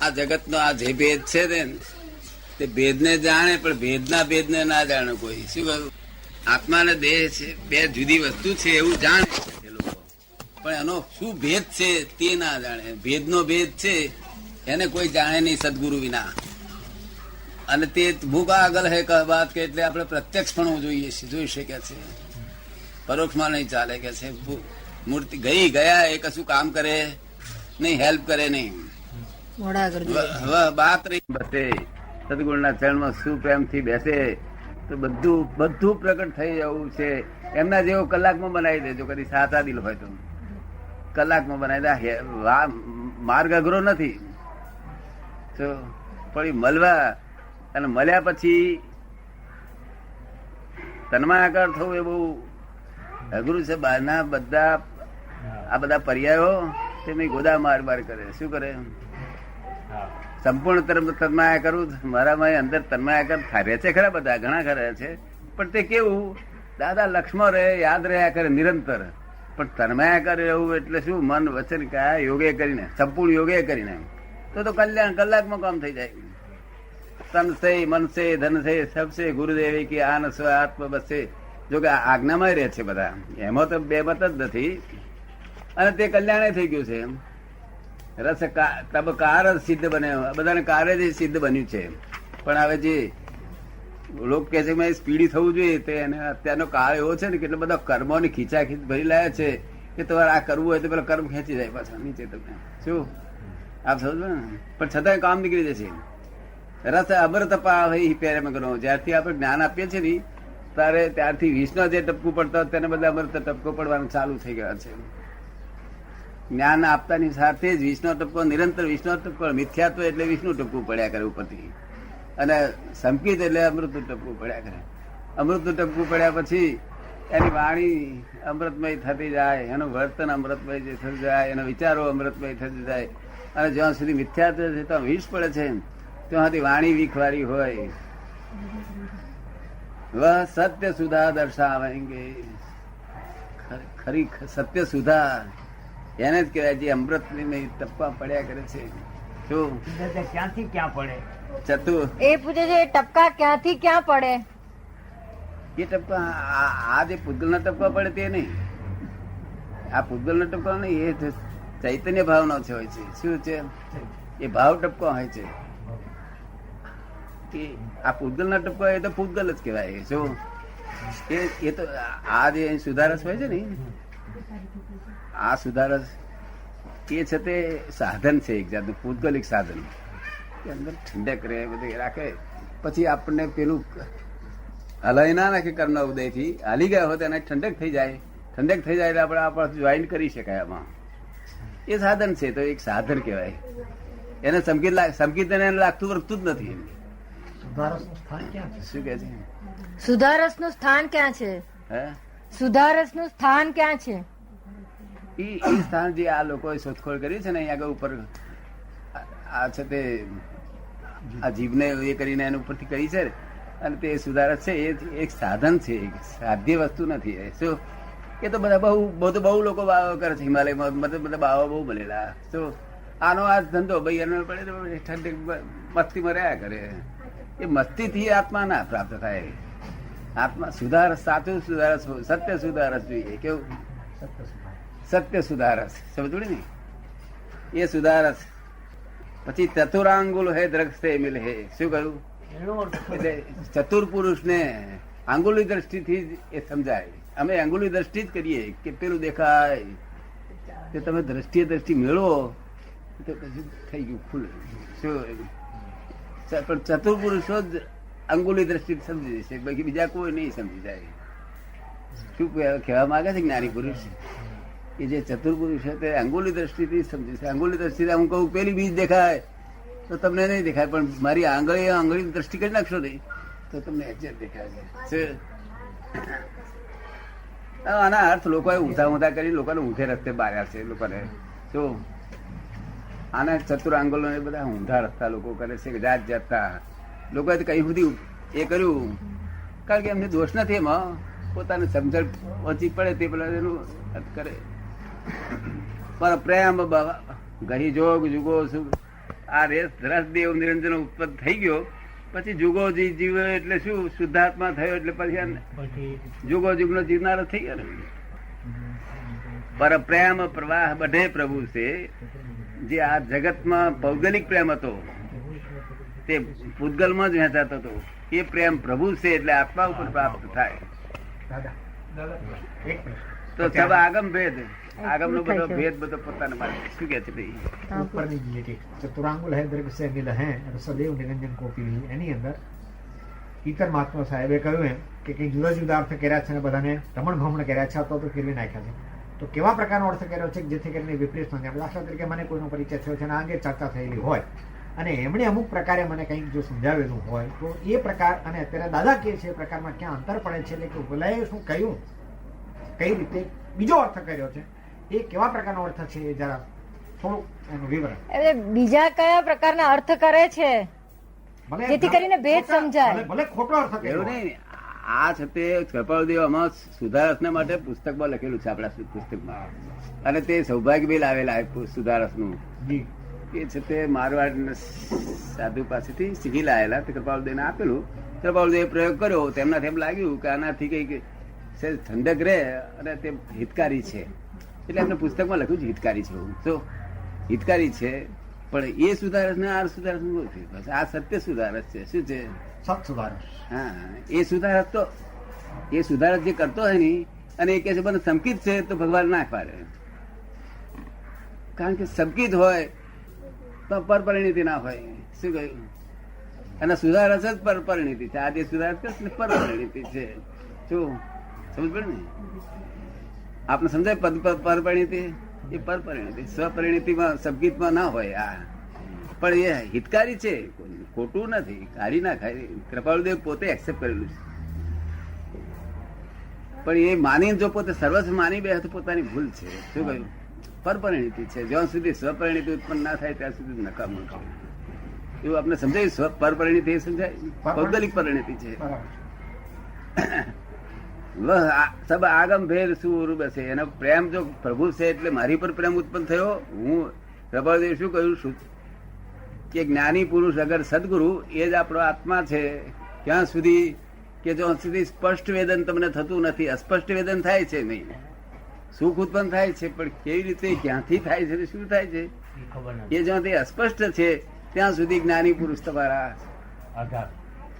આ જગતનો આ જે ભેદ છે ને તે ભેદને જાણે, પણ ભેદના ભેદને ના જાણે કોઈ. શું કહ્યું? આત્મા ને દેહ છે બે જુદી વસ્તુ છે એવું જાણે છે લોકો, પણ એનો શું ભેદ છે તે ના જાણે. ભેદનો ભેદ છે એને કોઈ જાણે નહીં સદગુરુ વિના. અને તે ભૂખ આગળ હે વાત કે એટલે આપણે પ્રત્યક્ષ પણ જોઈએ છે, જોઈ શકે છે, પરોક્ષમાં નહીં ચાલે કે છે. મૂર્તિ ગયા એ કશું કામ કરે નહીં, હેલ્પ કરે નહીં. હવે બાત રહી બસે સદગુરુના ચરણમાં શું પ્રેમથી બેસે તો બધું પ્રગટ થઈ જવું છે. એમના જેવો કલાકમાં બનાવી દેજો, કદી સાચા દિલ હોય તો કલાકમાં બનાવી દે. માર્ગ અઘરો નથી તો પણ મળવા અને મળ્યા પછી તન્માયાકાર થવું એ બહુ અઘરું છે. બહારના આ બધા પર્યાયો તેની ગોદા માર કરે. શું કરે? સંપૂર્ણ તરફ તન્માયા કરું, મારામાં અંદર તન્માયા કર રહે છે ખરા, બધા ઘણા ખરા છે, પણ તે કેવું દાદા લક્ષ્મણ રહે, યાદ રહ્યા કરે નિરંતર. પણ તન્માયા કરે એવું એટલે શું? મન વચન કાયા યોગે કરીને, સંપૂર્ણ યોગે કરીને તો કલ્યાણ કલાકમાં કામ થઈ જાય. તન સે મન સે ધન સે સબ સે ગુરુદેવી કે આન સ્વ આત્મ બસે. જો કે આજ્ઞામાં રહે છે બધા, એમાં તો બે મત જ નથી. અને તે કલ્યાણ થઈ ગયું છે. રસ તબ કાર સિદ્ધ બને, બધાને કાર્ય જ સિદ્ધ બન્યું છે. પણ હવે જે લોક કે છે કે સ્પીડી થવું જોઈએ, તે એને અત્યારનો કાળ એવો છે ને કે એટલે બધા કર્મોની ખીચાખીચ ભરી લાયા છે કે તમારે આ કરવું હોય તો પેલા કર્મ ખેંચી જાય પાછા નીચે. તમને શું આપ સમજો ને? પણ છતાંય કામ નીકળી જશે. રસ અમૃત પાવી પેરેમ કરો. જ્યારથી આપણે જ્ઞાન આપીએ છીએ ને ત્યારે ત્યારથી વિષ્ણુ જે ટપકું પડતા તેને બધા અમૃત ટપકો પડવાનું ચાલુ થઈ ગયા છે. જ્ઞાન આપતાની સાથે જ વિષ્ણુ ટપકો, નિરંતર વિષ્ણુ ટપકો. મિથ્યાત્વ એટલે વિષ્ણુ ટપકું પડ્યા કરે ઉપરથી, અને સંકિત એટલે અમૃત ટપકું પડ્યા કરે. અમૃત ટપકું પડ્યા પછી એની વાણી અમૃતમય થતી જાય, એનું વર્તન અમૃતમય થતું જાય, એના વિચારો અમૃતમય થતી જાય. અને જ્યાં સુધી મિથ્યાત્વ છે તો વિષ પડે છે, ત્યાં સુધી વાણી વીખવારી હોય. વહ સત્ય સુધા દર્શાવેંગે. ખરી સત્ય સુધા એને જ કહેવાય જે અમૃત ટપકા પડ્યા કરે છે. શું ક્યાંથી ક્યાં પડે? ચતુર એ પૂછે છે ટપકા ક્યાંથી ક્યાં પડે? એ ટપકા આ જે પૂતગલ ના ટપકા પડે તે નહીં, આ પૂતગલ ના ટપકા નહીં, એ ચૈતન્ય ભાવનો છે હોય છે. શું છે? એ ભાવ ટપકો હોય છે. આ પૂતગલ ના ટપકા એ તો પૂતગલ જ કહેવાય. શું એ તો આ જે સુધારસ હોય છે ને, આ સુધારસ એ છે તે સાધન છે, એક જાતનું પૂતગલિક સાધન. અંદર ઠંડક રહે, બધું રાખે. પછી આપણને પેલું હલાઈ ના નાખે કર્મના ઉદયથી, હાલી ગયા હોય તો એને ઠંડક થઈ જાય. ઠંડક થઈ જાય એટલે આપણે જોઈન કરી શકાય. આમાં એ સાધન છે, તો એક સાધન કહેવાય. એને સંકિત એને લાગતું વર્ગતું જ નથી. શું કે છે? સુધારસ નું સ્થાન ક્યાં છે? હે, સુધારસ નું સ્થાન ક્યાં છે? એ સ્થાન જે આ લોકોએ શોધખોળ કરી છે ને અહીંયા આગળ ઉપર, આ છે તે આ જીભને એ કરીને એના ઉપરથી કરી છે. અને તે સુધારસ છે, એ એક સાધન છે, સાધ્ય વસ્તુ નથી. શું એ તો બધા બહુ લોકો બાવો કરે છે હિમાલયમાં, મતલબ બધા બાવા બહુ બનેલા. શું આનો આ ધંધો ભાઈ એનો પડે ઠંડી મસ્તીમાં રહ્યા કરે. એ મસ્તીથી આત્મા ના પ્રાપ્ત થાય. આત્મા સુધારસ, સાચું સુધારસ, સત્ય સુધારસ જોઈએ. કેવું? સત્ય સુધારસ. સમજવું ને? એ સુધારસ પછી ચતુરાંગુલ હે દ્રક્ષે મિલ હે. શું કહ્યું? એટલે ચતુર પુરુષ ને આંગુલી દ્રષ્ટિથી જ એ સમજાય. અમે આંગુલી દ્રષ્ટિ જ કરીએ કે પેલું દેખાય, કે તમે દ્રષ્ટિ મેળવો તો પછી થઈ ગયું ખુલ્લે. શું? પણ ચતુર પુરુષો જ અંગુલી દ્રષ્ટિ સમજી જશે, બાકી બીજા કોઈ નહીં સમજી જાય. શું કહેવા માંગે છે જ્ઞાની પુરુષ? કે જે ચતુર પુરુષ છે તે અંગુલી દ્રષ્ટિથી સમજી છે. અંગુલી દ્રષ્ટિથી હું કહું પેલી બીજ દેખાય તો તમને નહીં દેખાય, પણ મારી આંગળી દ્રષ્ટિ કરી નાખશો નહીં તો તમને એક્ઝેક્ટ દેખાય છે. આના અર્થ લોકોએ ઊંધા કરી લોકોને ઊંધે રસ્તે બાર્યા છે. લોકોને શું આના ચતુર આંગોલો એ બધા ઊંધા રસ્તા લોકો કરે છે, જાત જાતતા લોકોએ કઈ સુધી એ કર્યું, કારણ કે એમને દોષ નથી, એમાં પોતાને સમજણ ઓછી પડે તે પેલા એનું કરે. પણ પ્રેમ ગહી જોગ જુગો સુખ આ રસ દેવ નિરંજન ઉત્પન્ન થઈ ગયો, પછી જુગો જીવ એટલે શું શુદ્ધાત્મા થયો એટલે પછી જુગો જુગનો જીવનારો થઈ ગયો ને. પર પ્રેમ પ્રવાહ બધે પ્રભુ છે. જે આ જગતમાં પૌગલિક પ્રેમ હતો તે પૂતગલમાં જ વહેંચાતો હતો, એ પ્રેમ પ્રભુ છે એટલે આત્મા ઉપર પ્રાપ્ત થાય. તો સબ આગમ ભેદ, આગમ નો બધો ભેદ બધો પોતાના માટે શું કે છે ભાઈ? ઉપરની જે લીટી ચતુરાંગુલ હે દ્રગ સે મિલ હે સદૈવ નિરંજન કોપી, એની અંદર ઈતર મહાત્મા સાહેબે કહ્યું એમ કે કઈ જુદા જુદા અર્થ કર્યા છે ને બધાને રમણ ભમણ કર્યા છે, તો ફેરવી નાખ્યા છે. તો કેવા પ્રકારનો અર્થ કર્યો છે જેથી કરીને વિપરીત ન થાય? દાખલા તરીકે મને કોઈનો પરિચય થયો છે અને આ અંગે ચર્ચા થયેલી હોય અને એમણે અમુક પ્રકારે મને કંઈક જો સમજાવેલું હોય તો એ પ્રકાર અને અત્યારે દાદા કહે છે એ પ્રકારમાં ક્યાં અંતર પડે છે, એટલે કે ભલાએ શું કહ્યું, કઈ રીતે બીજો અર્થ કર્યો છે, એ કેવા પ્રકારનો અર્થ છે એ જરા થોડું એનું વિવરણ. એટલે બીજા કયા પ્રકારના અર્થ કરે છે જેથી કરીને ભેદ સમજાય? ભલે ખોટો અર્થ એવું કર્યો નહીં. આ છે તે કૃપાળદેવ આમાં સુધારસના માટે પુસ્તકમાં લખેલું છે, આપણા પુસ્તકમાં, અને તે સૌભાગ્યભાઈ લાવેલા સુધારસનું. જી એ છે તે મારવાડ સાધુ પાસેથી શીખી લાયેલા, તે કૃપાળદેવને આપેલું. કૃપાળદેવે પ્રયોગ કર્યો, તેમનાથી એમ લાગ્યું કે આનાથી કઈક ઠંડક રહે અને તે હિતકારી છે, એટલે એમને પુસ્તકમાં લખ્યું છે હિતકારી છે. તો હિતકારી છે, પણ એ સુધારસ ને આ સુધારસ નું છે. બસ આ સત્ય સુધારસ છે. શું છે? સત સુધારસ. હા, એ સુધારસ તો એ સુધારસ જે કરતો હોય ને, અને એ કે છે મને સંકિત છે તો ભગવાન ના પાડે, કારણ કે સંકિત હોય તો પરપરિણીતિ ના હોય. શું કહ્યું? અને સુધારસ જ પરપરિણીતિ છે. આ જે સુધારસ કરશે ને પરપરિણીતિ છે. શું સમજ પડે ને? આપને સમજાય પરપરિણીતિ? એ પરપરિણીતિ, સ્વપરિણીતિમાં સંકિતમાં ના હોય આ, પણ એ હિતકારી છે, ખોટું નથી, કાઢી ના ખાય. કૃપાળુદેવ પોતે એક્સેપ્ટ કરેલું છે, પણ એ માની જો પોતે સર્વસ્વ માની બે તો પોતાની ભૂલ છે. શું કહ્યું? પરપરિણીતિ છે. જ્યાં સુધી સ્વપરિણીતિ ઉત્પન્ન ના થાય ત્યાં સુધી નકામું છે. એવું આપણે સમજાયું? સ્વ પરપરિણીતિ એ સમજાય, પૌગલિક પરિણીતિ છે. સબ આગમ ભેદ સ્વરૂપ છે. એનો પ્રેમ જો પ્રભુ છે એટલે મારી પર પ્રેમ ઉત્પન્ન થયો. હું પ્રભાદેવ શું કહ્યું કે જ્ઞાની પુરુષ અગર સદગુરુ એ જ આપણો આત્મા છે, ક્યાં સુધી કે જો સુધી સ્પષ્ટ વેદન તમને થતું નથી, અસ્પષ્ટ વેદન થાય છે નહીં, સુખ ઉત્પન્ન થાય છે, પણ કેવી રીતે ક્યાંથી થાય છે, શું થાય છે એ જ્યાંથી અસ્પષ્ટ છે ત્યાં સુધી જ્ઞાની પુરુષ તમારા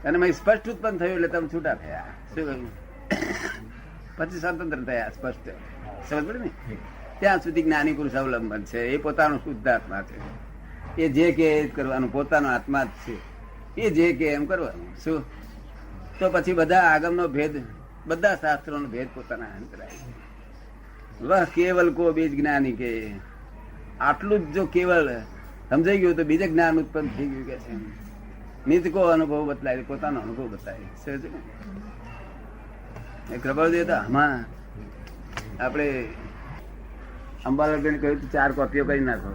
અને સ્પષ્ટ ઉત્પન્ન થયું એટલે તમે છૂટા થયા. શું કહ્યું? પછી સ્વતંત્ર થયા, સ્પષ્ટ. સમજ પડે ને? ત્યાં સુધી જ્ઞાની પુરુષ અવલંબન છે. એ પોતાનો શુદ્ધ આત્મા છે. એ જે કે કરવાનું, પોતાનો આત્મા જ છે. એ જે કે એમ કરવાનું. શું? તો પછી બધા આગમનો ભેદ, બધા શાસ્ત્રોનો ભેદ પોતાના અંતરાય. વહ કેવલ કો બીજ જ્ઞાની કે, આટલું જ જો કેવળ સમજાઈ ગયું તો બીજે જ્ઞાન ઉત્પન્ન થઈ ગયું કે છે. નિત કો અનુભવ બતલાય, પોતાનો અનુભવ બતાવે. સમજ ને? કૃપાળુદેવ તો આમાં આપણે અંબાલાલબેન કહ્યું 4 કોપીઓ કરી નાખો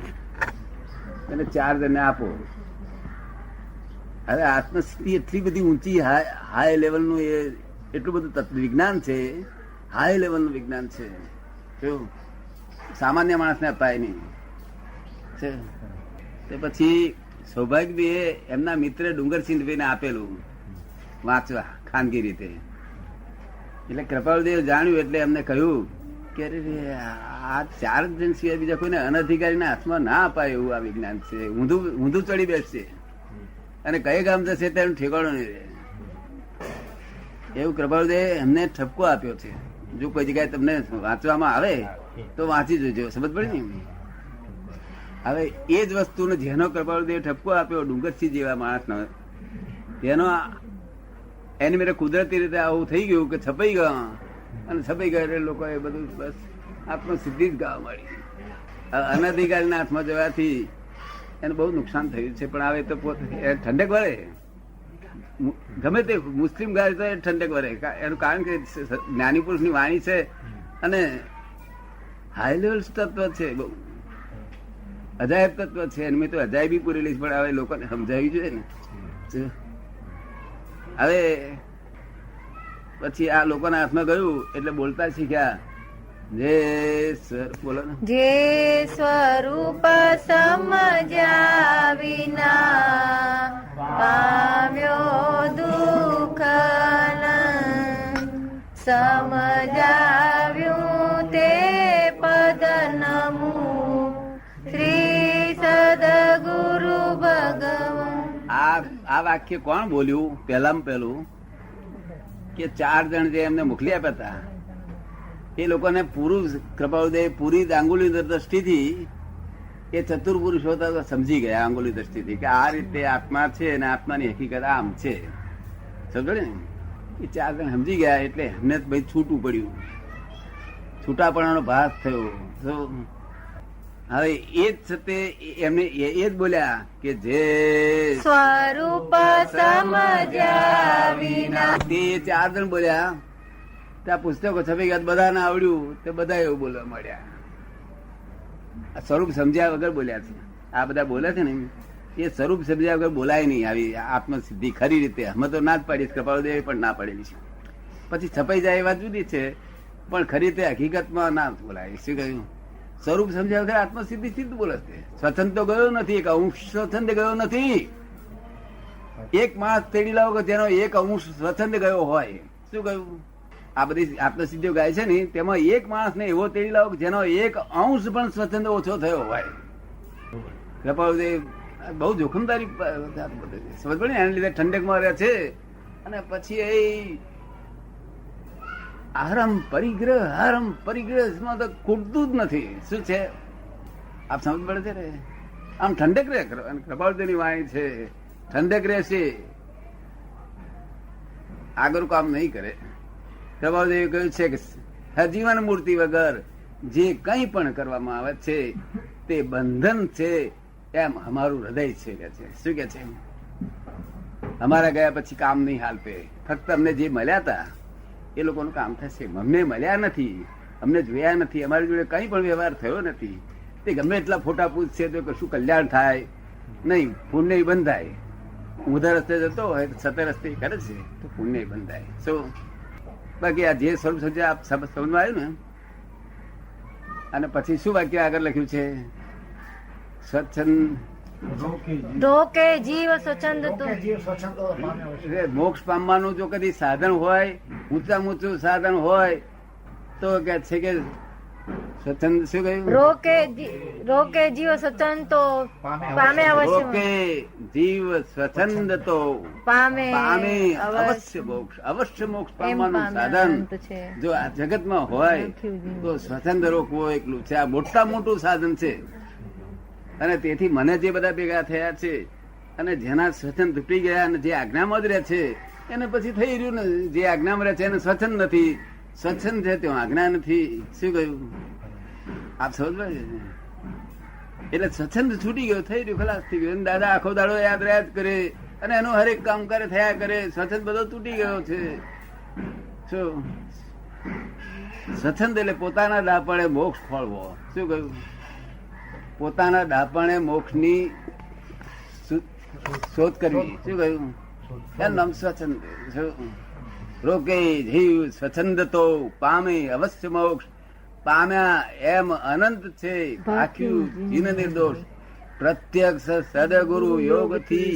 અને 4 જણને આપો. હવે આત્મસ્થિતિ એટલી બધી ઊંચી હાઈ લેવલનું એ એટલું બધું તત્વ વિજ્ઞાન છે, હાઈ લેવલનું વિજ્ઞાન છે. શું સામાન્ય માણસને અપાય નહીં છે. તે પછી સૌભાગ્યભાઈએ એમના મિત્ર ડુંગરસિંહભાઈને આપેલું વાંચવા ખાનગી રીતે. એટલે કૃપાળુદેવ જાણ્યું એટલે એમને કહ્યું કે આ 4 જણ સિવાય બીજા કોઈને અનધિકારીના હાથમાં ના અપાય એવું આ વિજ્ઞાન છે. ઊંધું ચડી બેસશે અને કઈ ગામ જશે તેનું ઠેકાણો નહીં રહે. એવું કૃપાળુદેવ એમને ઠપકો આપ્યો છે. જો કોઈ જગ્યાએ તમને વાંચવામાં આવે તો વાંચી જોજો. સમજ પડી ને? હવે એ જ વસ્તુનો જેનો કૃપાળુદેવ ઠપકો આપ્યો ડુંગરસિંહ જેવા માણસનો, તેનો એની મેરે કુદરતી રીતે આવું થઈ ગયું કે છપાઈ ગયા, અને છપાઈ ગયા એટલે લોકો એ બધું બસ આત્મ સિદ્ધિ જ ગાવા મળી. અનધિકારીના હાથમાં જવાથી એને બહુ નુકસાન થયું છે. પણ હવે તો પોતે ઠંડક વળે, ગમે તે મુસ્લિમ ગાય તો એ ઠંડક વળે. એનું કારણ કે જ્ઞાની પુરુષની વાણી છે અને હાઈ લેવલ તત્વ છે, બહુ અજાયબ તત્વ છે. એની તો અજાયબી પૂરેલી, પણ હવે લોકોને સમજાવી જોઈએ ને. હવે પછી આ લોકોના હાથમાં ગયું એટલે બોલતા શીખ્યા. જે બોલો ને, જે સ્વરૂપ સમજ્યા વિના આ વાક્ય કોણ બોલ્યું? પહેલામાં પહેલું કે 4 જણ જે એમને મોકલી આપ્યા હતા એ લોકોને પૂરું કૃપાળુદેવ પૂરી આંગુલી દ્રષ્ટિથી એ ચતુર પુરુષો હતા, સમજી ગયા આંગુલી દ્રષ્ટિથી કે આ રીતે આત્મા છે અને આત્માની હકીકત આમ છે. સમજો ને? એ 4 જણ સમજી ગયા એટલે એમને ભાઈ છૂટું પડ્યું, છૂટાપણાનો ભાસ થયો. હવે એ જ તે એમને એ જ બોલ્યા કે જે સ્વરૂપ સમજ્યા વિના. તે 4 જણ બોલ્યા. ત્યાં પુસ્તકો છપાઈ ગયા, બધાને આવડ્યું તે બધા એવું બોલવા મળ્યા. સ્વરૂપ સમજ્યા વગર બોલ્યા છે. આ બધા બોલે છે ને એ સ્વરૂપ સમજ્યા વગર બોલાય નહીં. આવી આત્મસિદ્ધિ ખરી રીતે અમે તો ના જ પાડી, કૃપાળુદેવ પણ ના પાડેલી છે. પછી છપાઈ જાય એ વાત જુદી છે, પણ ખરી રીતે હકીકતમાં ના બોલાય. શું કહ્યું? સ્વરૂપ સમજ્યા વગર આત્મસિદ્ધિ સિદ્ધ બોલે છે. સ્વચ્છંદ તો ગયો નથી, એક અંશ સ્વચ્છંદ ગયો નથી. એક માણસ તેડી લાવો જેનો એક અંશ સ્વચ્છંદ ગયો હોય. શું કહ્યું? આ બધી આત્મસિદ્ધિઓ ગાય છે ને તેમાં એક માણસ ને એવો તેડી લાવો જેનો એક અંશ પણ સ્વચ્છંદ ઓછો થયો હોય. કૃપાળુદેવ બહુ જોખમદારી સમજ પડે ને, એના લીધે ઠંડકમાં રહે છે. અને પછી એ આરમ પરિગ્રહ તો ખૂટતું જ નથી. શું છે આપ સમજ પડે છે ને? આમ ઠંડક રહે. કૃપાળુદેવની વાણી છે ઠંડક રહેશે, આગળ કામ નહીં કરે. કૃપાળુદેવે કહ્યું છે કે સજીવન મૂર્તિ વગર જે કંઈ પણ કરવામાં આવે છે તે બંધન છે એમ અમારું હૃદય છે કે છે. શું કે છે? અમારા ગયા પછી કામ નહીં હાલતે. ફક્ત અમને જે મળ્યા હતા એ લોકોનું કામ થશે. અમને મળ્યા નથી, અમને જોયા નથી, અમારી જોડે કંઈ પણ વ્યવહાર થયો નથી. તે ગમે એટલા ફોટા પૂછશે તો કશું કલ્યાણ થાય નહીં, પુણ્ય બંધાય. ઊંધા રસ્તે જતો હોય તો સતે રસ્તે કરે છે તો પુણ્ય બંધાય. શું? બાકી આ જે સ્વરૂપ સમજ્યા આપ સમજમાં આવ્યું ને. અને પછી શું વાક્ય આગળ લખ્યું છે? સ્વચ્છંદ રોકે જીવ સ્વચ્છંદ તું. જીવ સ્વચ્છંદ પામ્યો છે. મોક્ષ પામવાનું જો કદી સાધન હોય, ઊંચામાં ઊંચું સાધન હોય તો કે છે કે સ્વચ્છંદ. શું કહ્યું? રોકે જીવ સ્વચ્છંદ તો પામે અવશ્ય. રોકે જીવ સ્વચ્છંદ તો પામે અવશ્ય મોક્ષ. અવશ્ય મોક્ષ પામવાનું સાધન જો આ જગતમાં હોય તો સ્વચ્છંદ રોકવો એકલું છે. આ મોટું સાધન છે. અને તેથી મને જે બધા ભેગા થયા છે અને જેના સ્વચ્છંદ તૂટી ગયા અને જે આજ્ઞામાં જ રહે છે એને પછી થઈ રહ્યું ને. જે આજ્ઞામાં રહે છે એને સ્વચ્છંદ નથી, સ્વચ્છંદ છે ત્યાં આજ્ઞા નથી. શું કહ્યું આપ સમજ? એટલે સ્વચ્છંદ છૂટી ગયો, થઈ રહ્યું, ખલાસ થઈ ગયું. દાદા આખો દાડો યાદ રહ્યા જ કરે અને એનું હરેક કામ કરે, થયા કરે. સ્વચ્છંદ બધો તૂટી ગયો છે. શું સ્વચ્છંદ? એટલે પોતાના દાપણે મોક્ષ ફળવો. શું કહ્યું? પોતાના દાપણે મોક્ષની શોધ કરવી. શું કહ્યું? એનું નામ સ્વચ્છંદ. રોકે જીવ સ્વચ્છંદ તો પામે અવશ્ય મોક્ષ. પામ્યા એમ અનંત છે આખ્યું જીન નિર્દોષ. પ્રત્યક્ષ સદગુરુ યોગ થી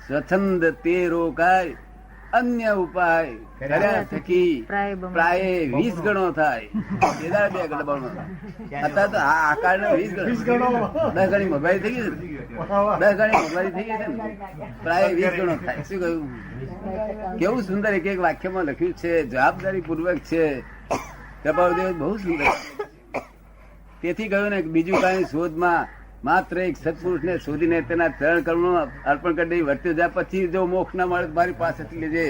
સ્વચ્છંદ તે રોકાય. અન્ય ઉપાય કર્યા થકી પ્રાય 20 ગણો થાય. 2 ગણો અત્યારે તો આ આકાર 20 ગણો 10 ગણી મોબાઈલ થઈ ગઈ છે. 10 ગણી મોબાઈલ થઈ ગઈ છે ને, પ્રાય 20 ગણો થાય. શું કહ્યું? કેવું સુંદર એક એક વાક્યમાં લખ્યું છે, જવાબદારી પૂર્વક છે. કૃપાળુદેવ બહુ સુંદર. તેથી કહ્યું ને બીજું કઈ શોધમાં માત્ર એક સત્પુરુષને શોધીને તેના ચરણ કર્મો અર્પણ કરી દઈ વર્ત્યો જાય પછી જો મોક્ષ ના મળે મારી પાસેથી લેજે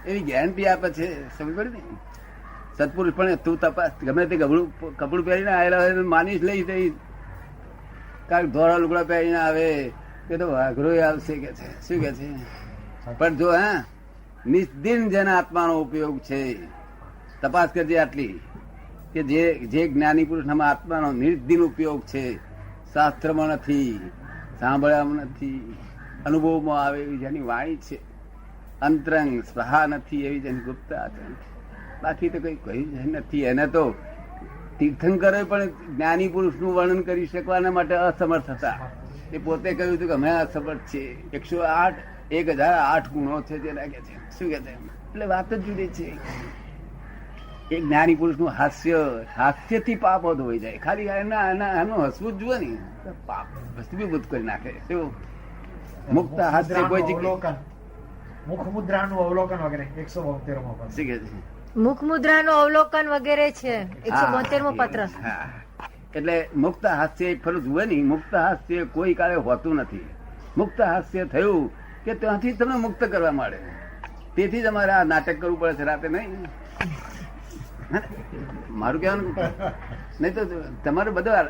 એવી ગેરંટી આપે છે. સમજ પડી ને? સત્પુરુષ પણ તું તપાસ, ગમે તે કપડું પહેરીને આવેલા હોય માનીશ લઈ જઈ. કારણ ધોરા લુગડા પહેરીને આવે કે તો વાઘરો આવશે કે છે. શું કે છે? પણ જો નિસ્દિન જેના આત્માનો ઉપયોગ છે તપાસ કરજે આટલી કે જે જ્ઞાની પુરુષનામાં આત્માનો નિર્દિન ઉપયોગ છે. શાસ્ત્રમાં નથી, સાંભળવામાં નથી, અનુભવમાં આવે એવી જેની વાણી છે. અંતરંગ સ્પૃહા નથી એવી જેની ગુપ્તા છે. બાકી તો કઈ કહ્યું નથી. એને તો તીર્થંકરે પણ જ્ઞાની પુરુષનું વર્ણન કરી શકવાના માટે અસમર્થ હતા. એ પોતે કહ્યું હતું કે અમે અસમર્થ છીએ. 1008 ગુણો છે જે લાગે છે. શું કે છે? એટલે વાત જ જુદી છે. એક જ્ઞાની પુરુષનું હાસ્યથી પાપ ધોઈ જાય. ખાલી એનું હસવું જ જુએ ને પાપ ભસ્મીભૂત કરી નાખે. શું મુક્ત હાસ્ય કોઈ જગ્યાએ અવલોકન, મુખ મુદ્રાનું અવલોકન વગેરે 172મો પદ. શું કહે છે? મુખ મુદ્રાનું અવલોકન વગેરે છે 172મો પત્ર. હા. એટલે મુક્ત હાસ્ય ફરું જુએ નહીં, મુક્ત હાસ્ય કોઈ કાળે હોતું નથી. મુક્ત હાસ્ય થયું કે ત્યાંથી તમને મુક્ત કરવા મળે. તેથી જ અમારે આ નાટક કરવું પડે છે રાતે, નહીં? મારું કહેવાનું નહીં તો તમારે બધા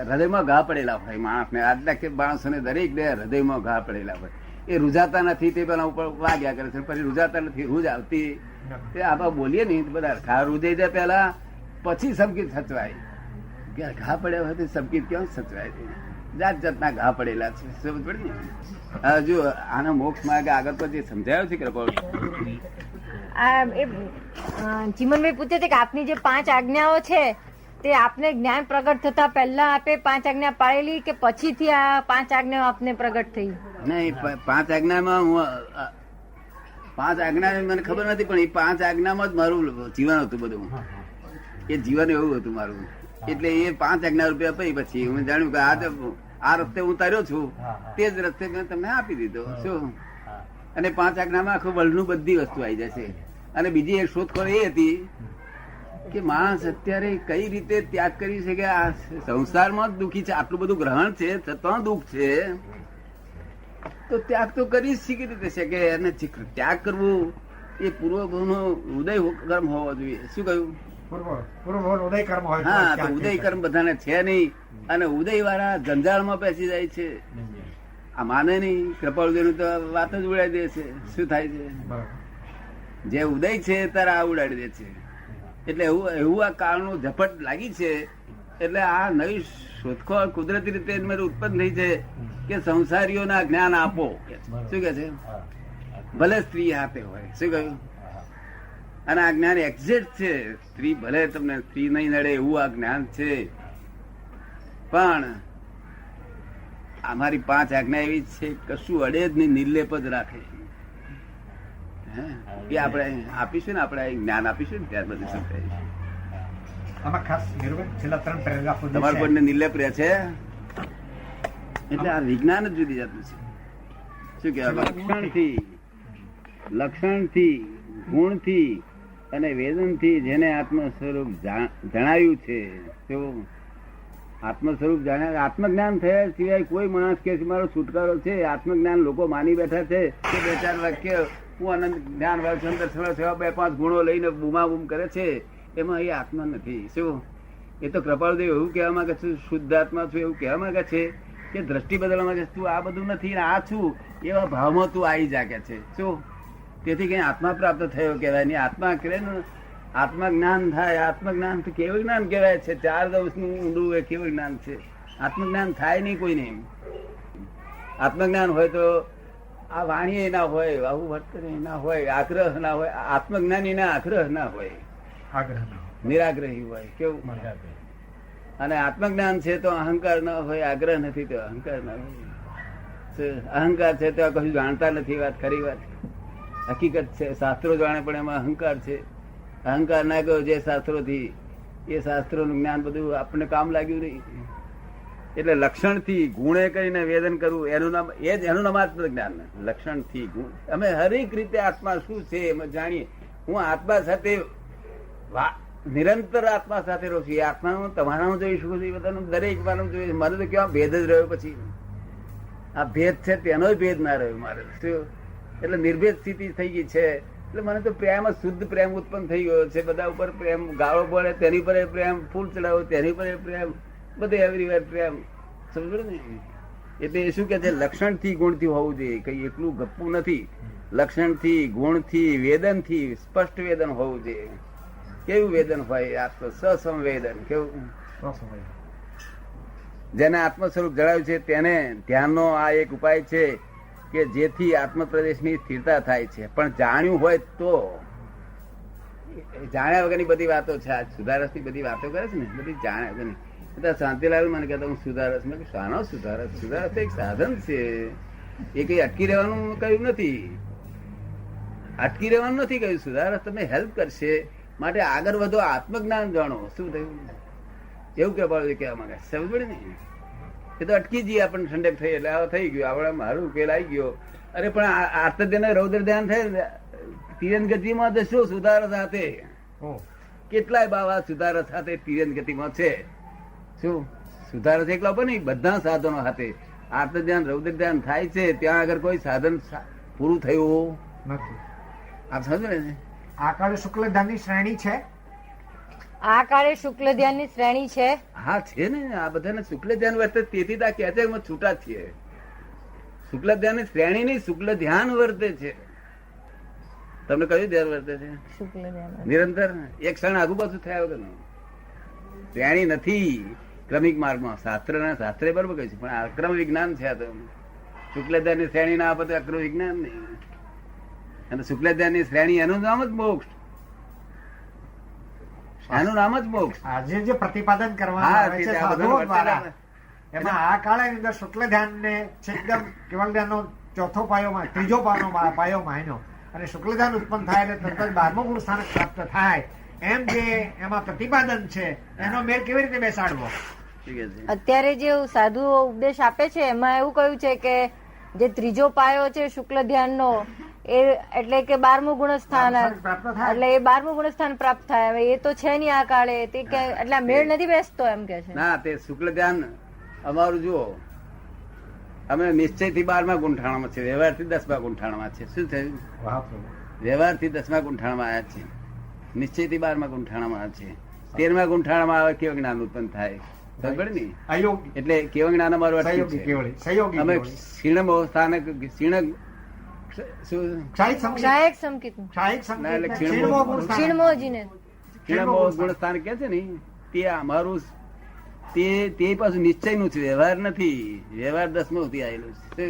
હૃદયમાં ઘા પડેલા હોય માણસને. આજના કે માણસોને દરેક ને હૃદયમાં ઘા પડેલા હોય. એ રૂજાતા નથી તે પેલા ઉપર વાગ્યા કરે છે, પછી રૂજાતા નથી, રૂજ આવતી. તે આપણે બોલીએ નહીં બધા ઘા રૂજાઈ જાય પેલા, પછી સંકિત સચવાય. ઘા પડ્યા હોય તો સંકિત ક્યાં સચવાય છે? જાત જાતના ઘા પડેલા છે. સમજ પડી ને? હજુ આના મોક્ષ માર્ગ આગળ પછી સમજાયો છે કે ચીમનભાઈ પૂછે છે કે આપની જે 5 આજ્ઞાઓ છે તે આપને જ્ઞાન પ્રગટ થતા પહેલા આપે 5 આજ્ઞા પાળેલી કે પછીથી આ 5 આજ્ઞાઓ આપને પ્રગટ થઈ? નહીં, 5 આજ્ઞામાં હું 5 આજ્ઞા મને ખબર નથી, પણ એ 5 આજ્ઞામાં જ મારું જીવન હતું બધું. એ જીવન એવું હતું મારું. એટલે એ 5 આજ્ઞા રૂપિયા પડી પછી હું જાણ્યું કે આ રસ્તે હું તાર્યો છું, તે જ રસ્તે મેં તમને આપી દીધો. શું? અને 5 આજ્ઞામાં આખું વર્લ્ડનું બધી વસ્તુ આવી જશે. અને બીજી એક શોધખોળ એ હતી કે માણસ અત્યારે કઈ રીતે ત્યાગ કરી શકે. આ સંસારમાં જ દુઃખી છે, આટલું બધું ગ્રહણ છે છતાં દુઃખ છે, તો ત્યાગ તો કરી શીખી રીતે શકે. અને ત્યાગ કરવું એ પૂર્વભાવનો ઉદય કર્મ હોવો જોઈએ. શું કહ્યું? ઉદય કર્મ હોય. હા, તો ઉદય કર્મ બધાને છે નહીં, અને ઉદય વાળા જંજાળમાં બેસી જાય છે. આ માને નહીં, કૃપાળુદેવની તો વાત જ ઉડાડી દે છે. શું થાય છે? જે ઉદય છે તારે આ ઉડાડી દે છે. એટલે એવું આ કાળનું ઝપટ લાગી છે. એટલે આ નવી શોધખોળ કુદરતી રીતે મારી ઉત્પન્ન થઈ છે કે સંસારીઓના જ્ઞાન આપો. શું કે છે? ભલે સ્ત્રી હાથે હોય. શું કહ્યું? અને આ જ્ઞાન એક્ઝેક્ટ છે. સ્ત્રી ભલે તમને સ્ત્રી નહીં નડે એવું આ જ્ઞાન છે, પણ અમારી 5 આજ્ઞા એવી છે કશું અડે જ નહીં, નિર્લેપ જ રાખે. એ આપણે આપીશું ને, આપણે જ્ઞાન આપીશું ને ત્યાર બધું સમજાય. આમાં ખાસ છેલ્લા 3 પેરેગ્રાફ તમારે કોઈને નિર્લેપ રહે છે? એટલે આ વિજ્ઞાન જ જુદી જાતનું છે. શું કહેવાય? લક્ષણથી, ગુણથી અને વેદનથી જેને આત્મ સ્વરૂપ જણાવ્યું છે, તેવું આત્મ સ્વરૂપ જાણ્યા. આત્મજ્ઞાન થયા સિવાય કોઈ માણસ કે મારો છુટકારો છે. આત્મજ્ઞાન લોકો માની બેઠા છે કે 2-4 વાક્ય હું આનંદ જ્ઞાન વાળું અંદર સેવા 2-5 ગુણો લઈને બૂમાબૂમ કરે છે, એમાં એ આત્મા નથી. શું? એ તો કૃપાળુદેવ એવું કહેવા માંગે છે, શુદ્ધ આત્મા છું એવું કહેવા માંગે છે કે દ્રષ્ટિ બદલવા માંગે છે. તું આ બધું નથી, આ છું એવા ભાવમાં તું આવી જાગે છે. શું? તેથી કઈ આત્મા પ્રાપ્ત થયો કહેવાય નહીં. આત્મા કહેવાય, આત્મા જ્ઞાન થાય. આત્મજ્ઞાન તો કેવું જ્ઞાન કહેવાય છે? 4 દિવસનું ઊંડું એ કેવું જ્ઞાન છે? આત્મજ્ઞાન થાય નહીં કોઈ નહીં. આત્મજ્ઞાન હોય તો આ વાણી ના હોય, આવું વર્તન ના હોય, આગ્રહ ના હોય. આત્મજ્ઞાની ના આગ્રહ ના હોય, નિરાગ્રહી હોય. કેવું? અને આત્મજ્ઞાન છે તો અહંકાર ના હોય, આગ્રહ નથી તો અહંકાર ના હોય. અહંકાર છે તો કશું જાણતા નથી. વાત ખરી વાત હકીકત છે. શાસ્ત્રો જાણે પણ એમાં અહંકાર છે. અહંકાર ના ગયો જે શાસ્ત્રોથી, એ શાસ્ત્રોનું જ્ઞાન બધું આપણને કામ લાગ્યું નહીં. એટલે લક્ષણથી ગુણે કરીને વેદન કરવું એનું નામ આત્મ જ્ઞાન. લક્ષણથી ગુણ અમે હરેક રીતે આત્મા શું છે એમ જાણીએ. હું આત્મા સાથે નિરંતર આત્મા સાથે રહું છું. એ આત્માનું તમારાનું જોઈ શકું છું, બધાનું દરેક માનું જોઈ. મારે તો કેવા ભેદ જ રહ્યો. પછી આ ભેદ છે તેનો ભેદ ના રહ્યો મારે. શું? એટલે નિર્ભેદ સ્થિતિ થઈ ગઈ છે. એટલે મને તો પ્રેમ, શુદ્ધ પ્રેમ ઉત્પન્ન થઈ ગયો છે. બધા ઉપર પ્રેમ, ગાળો પડે તેની પર પ્રેમ, ફૂલ ચડાવો તેની પર પ્રેમ, બધે એવરીવેર પ્રેમ. સમજો ને? એટલે એ શું કે છે? લક્ષણથી ગુણથી હોવું જોઈએ. કઈ એટલું ગપ્પું નથી. લક્ષણથી, ગુણથી, વેદનથી, સ્પષ્ટ વેદન હોવું જોઈએ. કેવું વેદન હોય? આત્મ સસંવેદન. કેવું? જેને આત્મ સ્વરૂપ જણાવ્યું છે તેને ધ્યાનનો આ એક ઉપાય છે કે જેથી આત્મ પ્રદેશની સ્થિરતા થાય છે. પણ જાણ્યું હોય તો, જાણ્યા વગરની બધી વાતો છે. આ સુધારસની બધી વાતો કરે છે ને, બધી જાણ્યા વગરની. શાંતિલાલ મને કહેતા હું સુધારસ. મેં શાનો સુધારસ? સુધારસ તો એક સાધન છે. એ કઈ અટકી રહેવાનું કહ્યું નથી. અટકી રહેવાનું નથી કહ્યું. સુધારસ તમને હેલ્પ કરશે. માટે આગળ વધો, આત્મજ્ઞાન જાણો. શું થયું એવું કહેવા માંગે. સમજ પડે ને? એ તો અટકી જઈએ આપણને ઠંડક થઈ એટલે આ થઈ ગયું આપણે મારું ઉકેલ આવી ગયો. અરે પણ આર્ત ધ્યાન રૌદ્ર ધ્યાન થાય તિરંગ ગતિમાં તો શું સુધારો સાથે ઓહ, કેટલાય બાવા સુધારો સાથે તિરંગ ગતિમાં છે. શું સુધારો છે એકલા પણ નહીં, બધા સાધનો સાથે આર્ત ધ્યાન રૌદ્ર ધ્યાન થાય છે. ત્યાં આગળ કોઈ સાધન પૂરું થયું નથી. આપ સમજો ને. આ કાળે શુક્લ ધ્યાનની શ્રેણી છે. આ કાળે શુક્લ ધ્યાનની શ્રેણી છે. હા છે ને, આ બધાને શુક્લ ધ્યાન વર્તે તેથી તો આ કહે છે કે અમે છૂટા છીએ. શુક્લ ધ્યાન શ્રેણી નહીં, શુક્લ ધ્યાન વર્તે છે. તમને કયું ધ્યાન વર્તે છે? શુક્લ ધ્યાન નિરંતર એક ક્ષણ આગુ પાછું થયા વગર શ્રેણી નથી ક્રમિક માર્ગમાં. શાસ્ત્રે બરોબર કહ્યું છે પણ અક્રમ વિજ્ઞાન છે. આ તો શુક્લ ધ્યાન ની શ્રેણી ના આપે તો અક્રમ વિજ્ઞાન નહીં. અને શુક્લ ધ્યાન ની શ્રેણી એનું નામ જ મોક્ષ, એનું નામ જ મોક્ષ. આજે જે પ્રતિપાદન કરવામાં હા, આવે છે તે આ સાધુઓ બધાનું દ્વારા, વર્તન એમાં આ કાળે અંદર શુક્લ ધ્યાન ને એકદમ કેવલ ધ્યાનનો ચોથો પાયોમાં, ત્રીજો પાયો માયનો અને શુક્લ ધ્યાન ઉત્પન્ન થાય એટલે તરત જ 12મો ગુણ સ્થાનક પ્રાપ્ત થાય એમ જે એમાં પ્રતિપાદન છે એનો મેળ કેવી રીતે બેસાડવો? ઠીક છે. અત્યારે જે સાધુઓ ઉપદેશ આપે છે એમાં એવું કહ્યું છે કે જે ત્રીજો પાયો છે શુક્લ ધ્યાનનો એ એટલે કે 12મું ગુણસ્થાન, પ્રાપ્ત થાય. એટલે એ 12મું ગુણસ્થાન પ્રાપ્ત થાય. હવે એ તો છે નહીં આ કાળે, તે કે એટલે આ મેળ નથી બેસતો એમ કે છે. ના, તે શુક્લ ધ્યાન અમારું જુઓ, અમે નિશ્ચયથી 12મા ગુંઠાણામાં છે, વ્યવહારથી 10મા ગુંઠાણામાં છે. શું થયું? વાહ પ્રભુ. વ્યવહારથી 10મા ગુંઠાણામાં આવ્યા છે, નિશ્ચયથી 12મા ગુંઠાણામાં છે. 13મા ગુંઠાણામાં આવે કેવું જ્ઞાન ઉત્પન્ન થાય ખબર ને. અયોગી એટલે કેવું જ્ઞાન અમારું અટક્યું સહયોગી છે. કેવળી સહયોગી અમે કેવળી. ક્ષીણ સ્થાનક ક્ષીણ શું ક્ષાયિક સંકેત. ક્ષાયક સંકેત ક્ષાયિક ના, એટલે સંકેત ક્ષીણમો ક્ષીણમો ગુણ સ્થાનક. ક્ષીણમોજીને ક્ષીણમો ગુણ સ્થાન કે છે ને તે અમારું તે પાછું નિશ્ચયનું છે, વ્યવહાર નથી. વ્યવહાર 10મો સુધી આવેલું છે.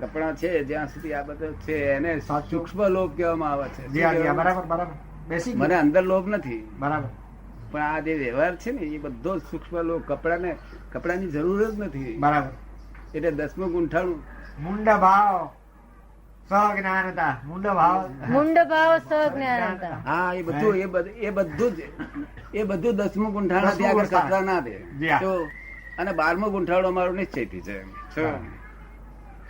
કપડા છે જ્યાં સુધી આ બધું છે એને સૂક્ષ્મ લોભ કહેવામાં આવે છે. જી હા, જી હા, બરાબર બરાબર બેસી ગયું. મને અંદર લોભ નથી, બરાબર. પણ આ જે વ્યવહાર છે ને એ બધો સૂક્ષ્મ લોભ. કપડાની જરૂર જ નથી. બરાબર. એટલે 10મું ગુંઠાણું મુંડ ભાવ સજ્ઞાનતા. મુંડ ભાવ મુંડ ભાવ સજ્ઞાનતા. હા એ બધું એ બધું 10મું ગુંઠાણું થી આગળ કચરા ના દે. જી હા. તો અને 12મું ગુંઠાણું અમારું નિશ્ચયથી છે. શું?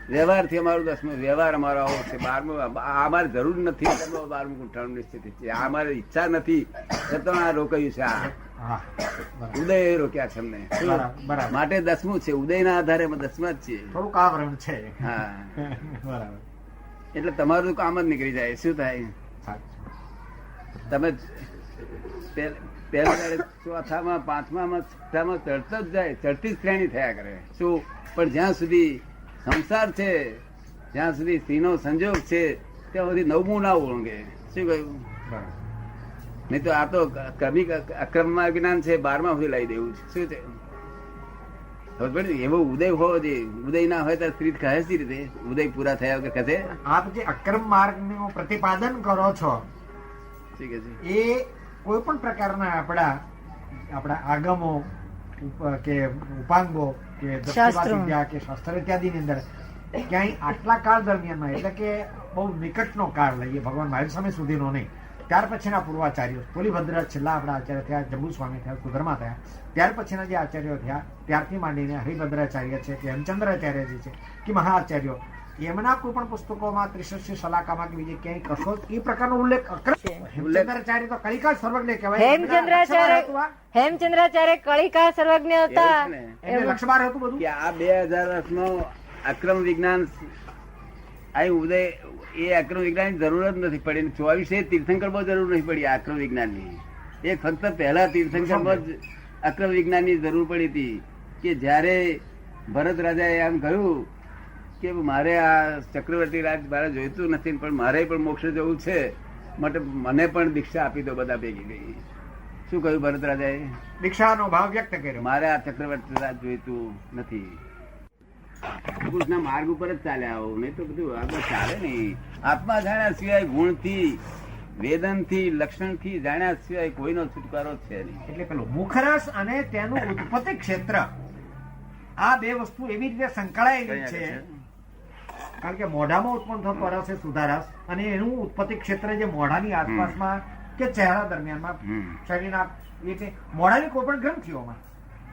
વ્યવહારથી અમારું 10મું વ્યવહાર અમારો આવો છે. 12મું અમારે જરૂર નથી, 12મું ગુંઠાણું નિશ્ચિત છે. આ અમારી ઈચ્છા નથી છતાં આ રોકાયું છે. આ હા, બરાબર. ઉદય રોક્યા છે અમને. શું? બરાબર, બરાબર. માટે 10મું છે. ઉદયના આધારે અમે 10મા જ છીએ. થોડુંક આવરણ છે. હા, બરાબર. એટલે તમારું કામ જ નીકળી જાય. શું થાય? સાચું. તમે પહેલા ચોથામાં, 5મામાં, 6મામાં ચડતો જ જાય, ચડતી જ શ્રેણી થયા કરે. શું? પણ જ્યાં સુધી સંસાર છે, જ્યાં સુધી સ્ત્રીનો સંજોગ છે ત્યાં સુધી 9મું ના ઓળંગે. શું કહ્યું? બરાબર. નહીં તો આ તો ક્રમિક અક્રમમાં જ્ઞાન છે, 12મા સુધી લાવી દેવું છે. શું છે? ખબર પડી? એવો ઉદય હોવો જોઈએ. ઉદય ના હોય તો સ્ત્રી કહે સી રીતે? ઉદય પૂરા થયા વગર કહે? આપ જે અક્રમ માર્ગનું પ્રતિપાદન કરો છો શું કે છે? એ કોઈ પણ પ્રકારના આપણા આગમો કે ઉપાંગો કે શાસ્ત્રો. વિદ્યા કે શાસ્ત્ર ઇત્યાદિની અંદર ક્યાંય આટલા કાળ દરમિયાનમાં એટલે કે બહુ નિકટનો કાળ લઈએ, ભગવાન મહાવીર સ્વામી સુધીનો નહીં, ત્યાર પછીના પૂર્વાચાર્યો પોલીભદ્ર છેલ્લા આપણા આચાર્ય થયા, જંબુ સ્વામી થયા, સુધર્મા થયા, ત્યાર પછીના જે આચાર્યો થયા ત્યારથી માંડીને હરિભદ્રાચાર્ય છે કે હેમચંદ્રાચાર્યજી છે કે મહાઆચાર્યો, એમના કોઈ પણ પુસ્તકોમાં ત્રિશસ્ય શલાકામાં કે બીજે ક્યાંય કશો એ પ્રકારનો ઉલ્લેખ હેમચંદ્રાચાર્ય તો કલિકાળ સર્વજ્ઞ કહેવાય. હેમચંદ્રાચાર્ય કલિકા સર્વજ્ઞ હતા. એ જ ને. એમને લક્ષબાર હતું બધું. કે આ 2000 વર્ષનો અક્રમ વિજ્ઞાન આ ઉદય એ અક્રમ વિજ્ઞાન જરૂર જ નથી પડી. 24 તીર્થંકર બહુ જરૂર નથી પડી આ અક્રમ વિજ્ઞાનની. એ ફક્ત પહેલા તીર્થંકર જ અક્રમ વિજ્ઞાનની જરૂર પડી હતી કે જયારે ભરત રાજાએ એમ કહ્યું કે મારે આ ચક્રવર્તી રાજ મારે જોઈતું નથી પણ મારે પણ મોક્ષ જવું છે, માટે મને પણ દીક્ષા આપી દો. બધા ભેગી ગઈ. શું કહ્યું ભરત રાજાએ? દીક્ષાનો ભાવ વ્યક્ત કર્યો. મારે આ ચક્રવર્તી રાજ જોઈતું નથી. કૃષ્ણ માર્ગ ઉપર જ ચાલ્યા આવો, નહીં તો બધું આગળ ચાલે નહીં. આત્મા જાણ્યા સિવાય ગુણથી, વેદનથી, લક્ષણથી જાણ્યા સિવાય કોઈનો છુટકારો છે નહીં. એટલે પેલું મુખરસ અને તેનું ઉત્પત્તિ ક્ષેત્ર આ બે વસ્તુ એવી રીતે સંકળાયેલી છે કારણ કે મોઢામાં ઉત્પન્ન થતો રસ એ સુધારસ અને એનું ઉત્પત્તિ ક્ષેત્ર જે મોઢાની આસપાસમાં કે ચહેરા દરમિયાનમાં શરીરના એટલે મોઢાની કોઈ પણ ગ્રંથિઓમાં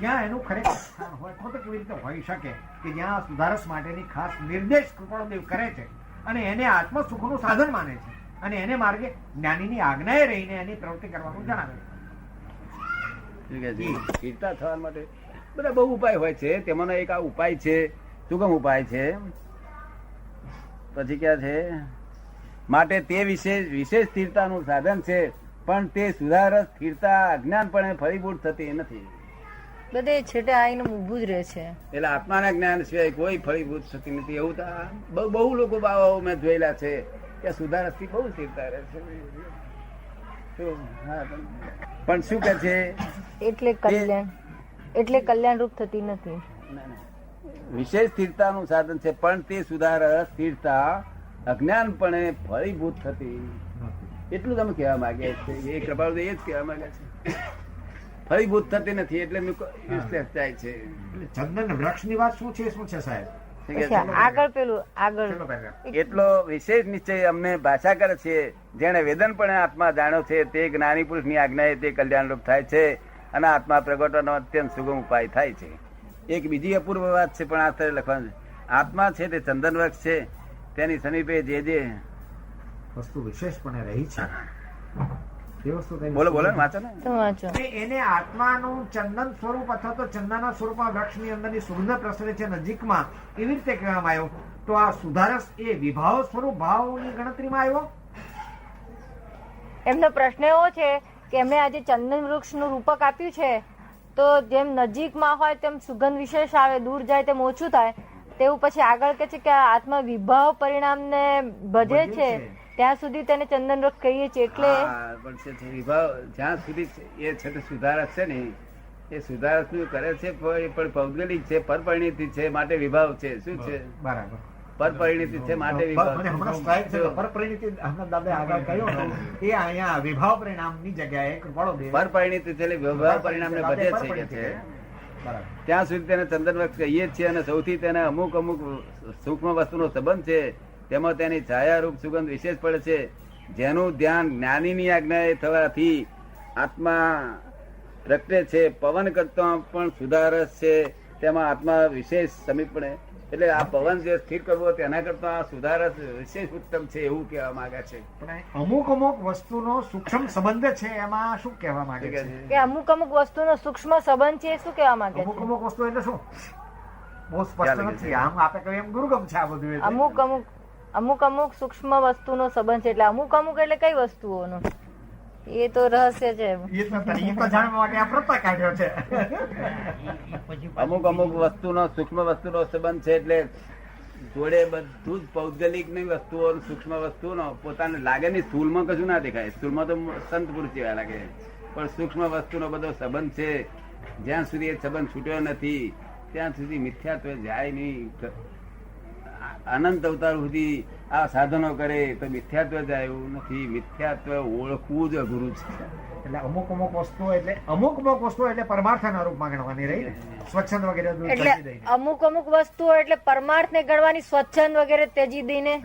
ક્યાં એનું ખરેખર સ્થાન હોય તો કેવી રીતે હોઈ શકે કે જ્યાં સુધારસ માટેની ખાસ નિર્દેશ કૃપાળુદેવ કરે છે અને એને આત્મ સુખનું સાધન માને છે અને એને માર્ગે જ્ઞાનીની આજ્ઞાએ રહીને એની પ્રવૃત્તિ કરવાનું જણાવે છે. સ્થિરતા થવા માટે બધા બહુ ઉપાય હોય છે. તેમાંનો એક આ ઉપાય છે, સુગમ ઉપાય છે. પછી ક્યાં છે? માટે તે વિશેષ સ્થિરતાનું સાધન છે, પણ તે સુધારસ સ્થિરતા અજ્ઞાનપણે ફળીભૂત થતી નથી. બધે છેટે આવીને ઊભું જ રહે છે. એટલે આત્માના જ્ઞાન સિવાય કોઈ ફળીભૂત થતી નથી. એવું તો બહુ લોકો બાવાઓ મેં જોયેલા છે કે સુધારસ થી બહુ સ્થિરતા રહે છે. પણ શું કે છે? એટલે કલ્યાણ રૂપ થતી નથી. વિશેષ સ્થિરતાનું સાધન છે, પણ તે સુધારસ સ્થિરતા અજ્ઞાનપણે ફળીભૂત થતી. એટલું તમે કહેવા માંગે છે. એ કૃપાળુદેવ એ જ કહેવા માંગે છે. ફળીભૂત થતી નથી એટલે જાય છે. ચંદન વૃક્ષની વાત શું છે સાહેબ? આગળ એટલો વિશેષ નિશ્ચય અમને ભાષા કરે છે. જેને વેદનપણે આત્મા જાણ્યો છે તે જ્ઞાની પુરુષ ની આજ્ઞાએ તે કલ્યાણરૂપ થાય છે અને આત્મા પ્રગટવાનો અત્યંત સુગમ ઉપાય થાય છે. એક બીજી અપૂર્વ વાત છે, પણ આ લખવાનું છે. આત્મા છે તે ચંદન વૃક્ષ છે. તેની સમીપે જે વસ્તુ વિશેષપણે રહી છે તે વસ્તુ બોલો વાંચો ને. એને આત્માનું ચંદન સ્વરૂપ અથવા તો ચંદનના સ્વરૂપમાં વૃક્ષની અંદરની સુગંધ પ્રસરે છે નજીકમાં, એવી રીતે કહેવામાં આવ્યો. તો આ સુધારસ એ વિભાવ સ્વરૂપ ભાવની ગણતરીમાં આવ્યો. એમનો પ્રશ્ન એવો છે કે એમણે આજે ચંદન વૃક્ષ નું રૂપક આપ્યું છે, તો જેમ નજીકમાં હોય તેમ સુગંધ વિશેષ આવે, દૂર જાય તેમ ઓછું થાય. તેવું પછી આગળ કે છે કે આત્મા વિભાવ પરિણામને ભજે છે ત્યાં સુધી તેને ચંદન વૃક્ષ કહીએ છીએ. એટલે વિભાવ જ્યાં સુધી એ છે તે સુધારસ છે ને, એ સુધારસ નું કરે છે પણ પૌદ્ગલિક છે, પરપરિણીતિ છે માટે વિભાવ છે. શું છે? બરાબર, પરપરિણીતિ છે માટે વિભાવ. વિભાવ પરિણામની જગ્યાએ કૃપાળુદેવ પરપરિણીતિ છે એટલે વિભાવ પરિણામ ને બધે છે કે છે. ત્યાં સુધી તેને ચંદન વૃક્ષ કહીએ છીએ. અને સૌથી તેને અમુક સૂક્ષ્મ વસ્તુનો સંબંધ છે, તેમાં તેની છાયારૂપ સુગંધ વિશેષ પડે છે. જેનું ધ્યાન જ્ઞાનીની આજ્ઞાએ થવાથી આત્મા પ્રગટે છે. પવન કરતા પણ સુધારસ છે, તેમાં આત્મા વિશેષ સમીપ પડે. એટલે આ પવન જે સ્થિર કરવો તેના કરતા સુધારસ વિશેષ ઉત્તમ છે એવું કહેવા માંગે છે. અમુક વસ્તુનો સૂક્ષ્મ સંબંધ છે, એમાં શું કહેવા માંગે છે? કે અમુક વસ્તુનો સૂક્ષ્મ સંબંધ છે, શું કહેવા માંગે છે? અમુક વસ્તુ એટલે શું? બહુ સ્પષ્ટ નથી. આમ આપે કહ્યું એમ ગુરુગમ છે આ બધું. અમુક સૂક્ષ્મ વસ્તુનો સંબંધ છે, એટલે અમુક એટલે કઈ વસ્તુઓનો? એ તો રહસ્ય છે. અમુક વસ્તુનો સૂક્ષ્મ વસ્તુનો સંબંધ છે એટલે જોડે બધું જ પૌદ્ગલિક ની વસ્તુઓ સૂક્ષ્મ વસ્તુનો પોતાને લાગે નહીં. સ્થૂળમાં કશું ના દેખાય. સ્થૂળમાં તો સંત પુરુષ જેવા લાગે, પણ સૂક્ષ્મ વસ્તુનો બધો સંબંધ છે. જ્યાં સુધી એ સંબંધ છૂટ્યો નથી ત્યાં સુધી મિથ્યાત્વ જાય નહીં. અનંત અવતાર સુધી આ સાધનો કરે તો મિથ્યાત્વ જાય એવું નથી. મિથ્યાત્વ ઓળખવું જ અઘરું છે. એટલે અમુક વસ્તુઓ એટલે પરમાર્થના રૂપમાં ગણવાની રહી. સ્વચ્છંદ વગેરે એટલે અમુક વસ્તુઓ એટલે પરમાર્થ ને ગણવાની, સ્વચ્છંદ વગેરે ત્યજી દઈને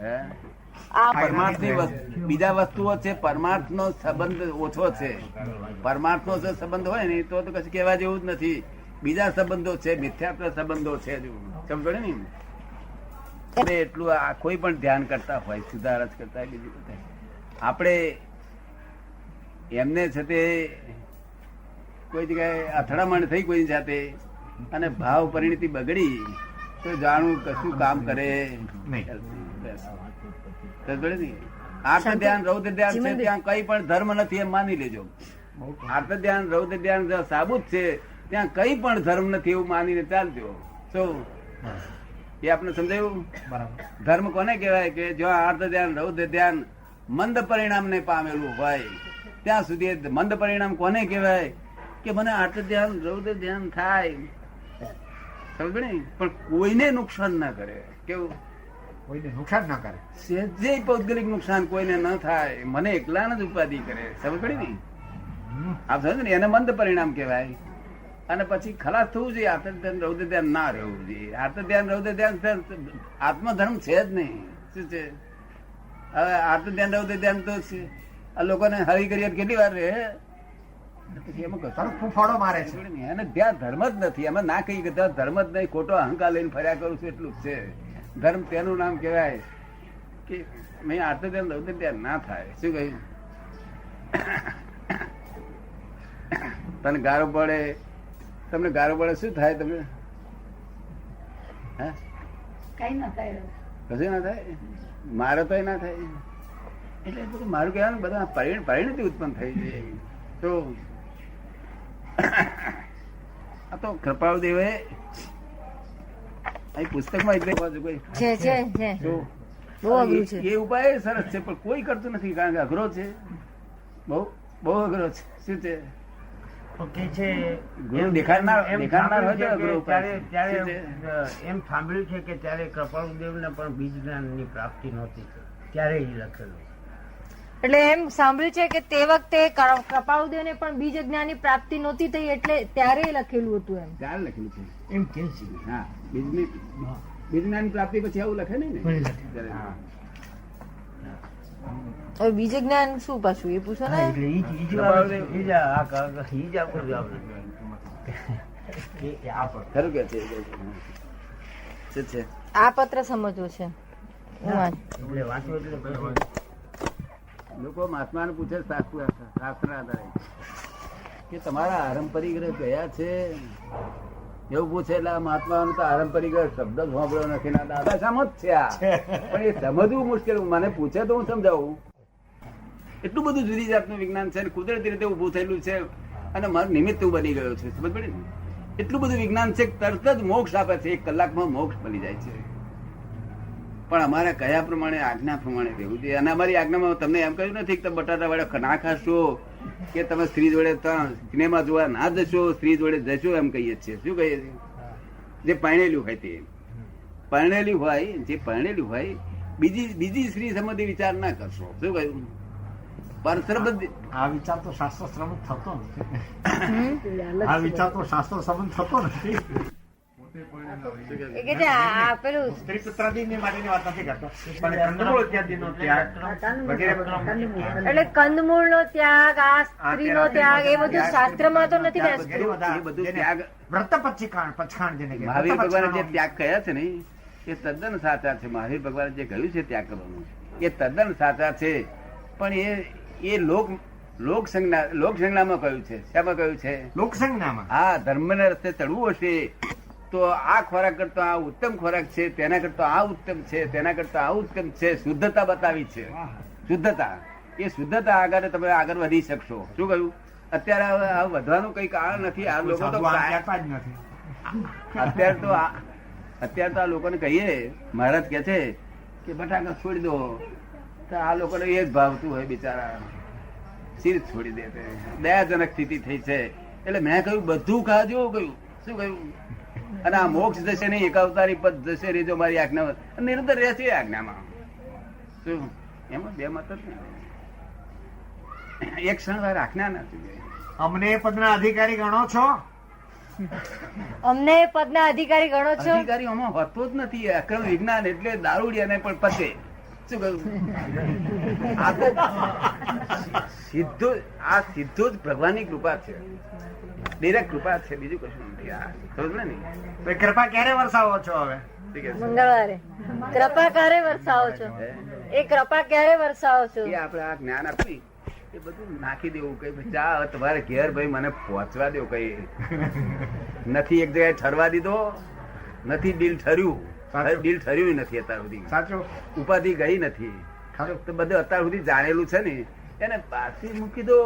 બીજા વસ્તુઓ છે. પરમાર્થ નો સંબંધ ઓછો છે. પરમાર્થ નો જો સંબંધ હોય ને તો કશું કહેવા જેવું જ નથી. બીજા સંબંધો છે, મિથ્યાત્વ સંબંધો છે. સમજો ને એટલું કોઈ પણ ધ્યાન કરતા હોય, સુધારસ કરતા હોય, બીજું કરતા આપણે એમને છે તે કોઈ જગ્યાએ અથડામણ થઈ કોઈ સાથે અને ભાવ પરિણતિ બગડી તો જાણવું કશું કામ કરે આર્થ ધ્યાન રૌદ્ર ધ્યાન છે ત્યાં કઈ પણ ધર્મ નથી એમ માની લેજો. આર્થ ધ્યાન રૌદ્ર ધ્યાન સાબુત છે ત્યાં કઈ પણ ધર્મ નથી એવું માનીને ચાલજો. શું એ આપણે સમજાયું? ધર્મ કોને કહેવાય? કે જો આર્થ ધ્યાન રૌદ્ર ધ્યાન મંદ પરિણામ ને પામેલું હોય ત્યાં સુધી મંદ પરિણામ કોને કહેવાય? કે મને આર્થ ધ્યાન રૌદ્ર ધ્યાન થાય, સમજ ને, પણ કોઈને નુકસાન ના કરે. કેવું? કોઈને નુકસાન ના કરે. સહેજે પૌદ્ગલિક નુકસાન કોઈને ન થાય. મને એકલા જ ઉપાધિ કરે. સમજ પડી ને? આપ સમજ ને? એને મંદ પરિણામ કહેવાય. અને પછી ખલાસ થવું જોઈએ. આર્થ ધ્યાન રૌદ્ર ધ્યાન ના રહેવું જોઈએ. આર્થ ધ્યાન રૌદ્ર ધ્યાન આત્મધર્મ છે જ નહીં. શું છે? હવે આર્થ ધ્યાન રૌદ્ર ધ્યાન તો છે. આ લોકોને હરી કરી કેટલી વાર રહે પછી એમાં કશું તરત ફૂફાડો મારે છે. એને ત્યાં ધર્મ જ નથી. એમાં ના કહી કે ત્યાં ધર્મ જ નહીં, ખોટો અહંકાર લઈને ફર્યા કરું છું એટલું જ છે. ધર્મ તેનું નામ કહેવાય કે મેં આટલું ધ્યાન દઉં ત્યાં ના થાય. શું કહ્યું? તને ગારો પડે, તમને ગારો પડે શું થાય? તમે હા કઈ ના થાય. કશું ના થાય, મારે તો ના થાય. એટલે બધું મારું કહેવાનું બધા પરિણતિ ઉત્પન્ન થઈ છે. તો આ તો કૃપાળુ દેવે અહીં પુસ્તકમાં એટલે બાજુ કોઈ છે તો બહુ અઘરું છે. એ ઉપાય સરસ છે પણ કોઈ કરતું નથી, કારણ કે અઘરો છે, બહુ બહુ અઘરો છે. શું છે? કે છે ગુરુ દેખાડનાર હોય તો અઘરો ઉપાય છે. ત્યારે શું છે? એમ સાંભળ્યું છે કે ત્યારે કૃપાળુદેવને પણ બીજ જ્ઞાનની પ્રાપ્તિ નહોતી, ત્યારે એ લખેલું. એટલે એમ સાંભળ્યું છે કે તે વખતે કૃપાળુદેવને પણ બીજ જ્ઞાનની પ્રાપ્તિ નહોતી થઈ એટલે ત્યારે લખેલું હતું એમ. ચાર લખેલું છે. એમ કે છે. હા, બીજની પ્રાપ્તિ પછી આવું લખે નહીં ને. હા. હવે બીજ જ્ઞાન શું પાછું એ પૂછો ને. એટલે ઈ જ આપણો જવાબ નથી. આ પર ખરું કે છે? શું છે? આ પત્ર સમજવો છે. એટલે વાંચવું એટલે બધું. લોકો મહાત્માને પૂછે શાસ્ત્ર આધારે કે તમારા આરંપરિક ગયા છે એવું પૂછે એટલે મહાત્માનો તો આરંપરિક શબ્દ જ સાંભળ્યો નથી. ના દાદા સામ જ છે આ, પણ એ સમજવું મુશ્કેલ. મને પૂછે તો હું સમજાવું. એટલું બધું જુદી જાતનું વિજ્ઞાન છે, કુદરતી રીતે ઉભું થયેલું છે અને મારું નિમિત્ત હું બની ગયો છું. સમજ પડી ને? એટલું બધું વિજ્ઞાન છે, તરત જ મોક્ષ આપે છે. 1 કલાકમાં મોક્ષ મળી જાય છે. પણ અમારે કયા પ્રમાણે, આજ્ઞા પ્રમાણે રહેવું જોઈએ. અને અમારી આજ્ઞામાં તમને એમ કહ્યું નથી કે તમે બટાટા વાળા ના ખાશો, કે તમે સ્ત્રી જોડે સિનેમા જોવા ના જશો, સ્ત્રી જોડે જશો એમ કહીએ છીએ. શું કહીએ છીએ? જે પરણેલું હોય તે પરણેલી હોય, જે પરણેલું હોય બીજી સ્ત્રી સંબંધી વિચાર ના કરશો. શું કહ્યું? આ વિચાર તો શાસ્ત્ર સંબંધ થતો નથી. આ વિચાર તો શાસ્ત્ર સંબંધ થતો નથી. એ કે છે આ પેલું સ્ત્રી પુત્રાદિની માટેની વાત નથી કરતો, પણ કંદમૂળ ઇત્યાદિનો ત્યાગ વગેરે એટલે કંદમૂળ નો ત્યાગ, આ સ્ત્રી નો ત્યાગ, એ બધું શાસ્ત્રમાં તો નથી બેસતું. એ બધું ત્યાગ વ્રત પચખાણ જેને કહેવાય. મહાવીર ભગવાને જે ત્યાગ કહ્યા છે ને એ તદ્દન સાચા છે. મહાવીર ભગવાને જે કહ્યું છે ત્યાગ કરવાનું એ તદ્દન સાચા છે. પણ એ લોક સંજ્ઞામાં કહ્યું છે. શામાં કહ્યું છે? લોકસંજ્ઞામાં. હા, ધર્મના રસ્તે ચડવું હશે તો આ ખોરાક કરતો આ ઉત્તમ ખોરાક છે, તેના કરતા આ ઉત્તમ છે, તેના કરતા આ ઉત્તમ છે. શુદ્ધતા બતાવી છે. શુદ્ધતા, એ શુદ્ધતા આગળ તમે આગળ વધી શકશો. શું કહ્યું? અત્યારે આ વધવાનું કઈ કારણ નથી. આ લોકો તો કહેતા જ નથી. અત્યારે તો આ લોકોને કહીએ, મહારાજ કે છે કે બટાકા છોડી દો, તો આ લોકોને એ જ ભાવતું હોય બિચારા, શીર છોડી દે. દયાજનક સ્થિતિ થઈ છે. એટલે મેં કહ્યું બધું ખાજો. કહ્યું શું કહ્યું? અને આ મોક્ષ જશે નહીં, એક અવતારી પદ જશે રેજો મારી આજ્ઞા નિરંતર રહેશે આજ્ઞામાં. શું એમાં બે મત જ નહીં. એક ક્ષણ વાર આજ્ઞા નથી. અમને એ પદના અધિકારી ગણો છો? અમને પદના અધિકારી ગણો છો? અધિકારી આમાં હોતો જ નથી. અક્રમ વિજ્ઞાન એટલે દારૂડિયાને પણ પતે. શું કહ્યું? સીધું જ ભગવાનની કૃપા છે, ડિરેક્ટ કૃપા છે, બીજું કશું નથી. આ સમજ ને? તો કૃપા ક્યારે વરસાવો છો? હવે મંગળવારે કૃપા ક્યારે વરસાવો છો? એ કૃપા ક્યારે વરસાવો છો? એ આપણે આ જ્ઞાન આપ્યું એ બધું નાખી દેવું. કઈ ચા તમારે ઘેર ભાઈ મને પહોંચવા દો. કઈ નથી એક જગ્યાએ ઠરવા દીધો નથી. ડીલ ઠર્યું નથી અત્યાર સુધી. સાચું. ઉપાધિ ગઈ નથી. તો બધું અત્યાર સુધી જાણેલું છે ને એને પાછી મૂકી દો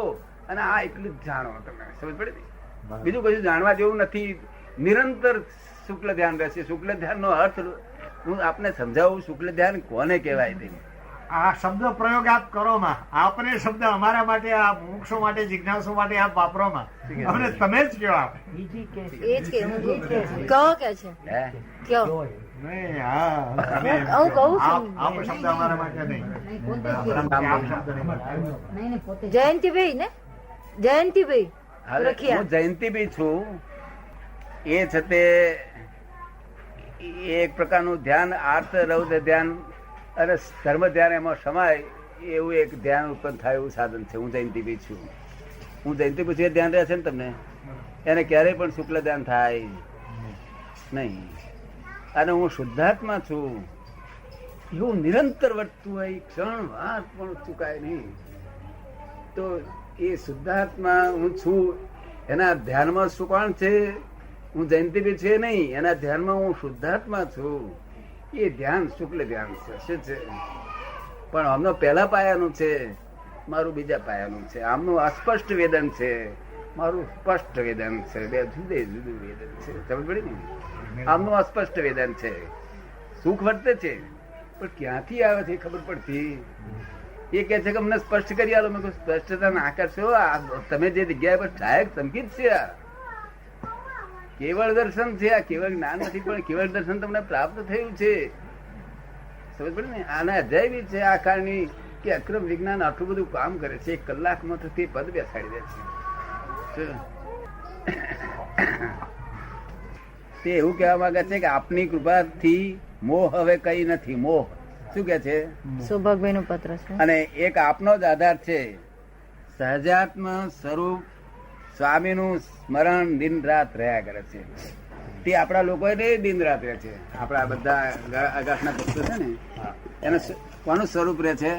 અને આ એટલું જ જાણો. તમે સમજ પડે ને? બીજું કશું જાણવા જેવું નથી. નિરંતર શુક્લ ધ્યાન રહેશે. શુક્લ ધ્યાન નો અર્થ હું આપને સમજાવું. શુક્લ ધ્યાન કોને કહેવાય? તે આ શબ્દ પ્રયોગ આપ કરો માં, આપને શબ્દ અમારા માટે, આ મોક્ષો માટે, જિજ્ઞાસો માટે આપ વાપરો માં. અમને તમે જ કયો. આપ એ જ કે હું કહો કે છે હે કયો નહીં. હા, તમે હું કહું છું. આપ શબ્દ અમારા માટે નહીં. આપ શબ્દ નહીં. જયંતિભાઈ ને જયંતિભાઈ હવે રખિયા. હું જયંતિભાઈ છું. એ છતે એક પ્રકારનું ધ્યાન, આર્ત રૌદ્ર ધ્યાન અને ધર્મ ધ્યાન એમાં સમાય એવું એક ધ્યાન ઉત્પન્ન થાય એવું સાધન છે. હું જયંતિભાઈ છું. હું જયંતિ પૂછી ધ્યાન રહેશે ને તમને, એને ક્યારેય પણ શુક્લ ધ્યાન થાય નહીં. અને હું શુદ્ધાત્મા છું એવું નિરંતર વર્તતું હોય, ક્ષણ વાર પણ ચૂકાય નહીં. તો એ શુદ્ધાત્મા હું છું એના ધ્યાનમાં શું કોણ છે? હું જયંતિ બી છે નહીં, એના ધ્યાનમાં હું શુદ્ધાત્મા છું. એ ધ્યાન શુક્લ ધ્યાન છે. શું છે? પણ આમનો પહેલા પાયાનું છે, મારું બીજા પાયાનું છે. આમનું અસ્પષ્ટ વેદન છે, મારું સ્પષ્ટ વેદન છે. બે જુદે જુદું વેદન છે. સમજ પડી ને? આમનું અસ્પષ્ટ વેદન છે, સુખ વર્તે છે પણ ક્યાંથી આવે છે ખબર પડતી. એ કે છે કે અમને સ્પષ્ટ કરી આલો. મેં સ્પષ્ટતા ના કરશો, તમે જે જગ્યાએ પર સહાયક સંકેત છે, આ કેવળ દર્શન છે. આ કેવળ જ્ઞાન નથી, પણ કેવળ દર્શન તમને પ્રાપ્ત થયું છે. સમજ પડે ને? આના અધ્યાય છે આ કારણની કે અક્રમ વિજ્ઞાન આટલું બધું કામ કરે છે. 1 કલાકમાં તો તે પદ બેસાડી દે છે. તે એવું કહેવા માંગે છે કે આપની કૃપાથી મોહ હવે કઈ નથી. મોહ શું કે છે? સૌભાગ્યભાઈ નું પત્ર છે. અને એક આપનો જ આધાર છે. સહજાત્મ સ્વરૂપ સ્વામીનું સ્મરણ દિન રાત રહ્યા કરે છે. તે આપણા લોકો દિન રાત રહે છે. આપણા બધા આકાશના ભક્તો છે ને, એને કોનું સ્વરૂપ રહે છે?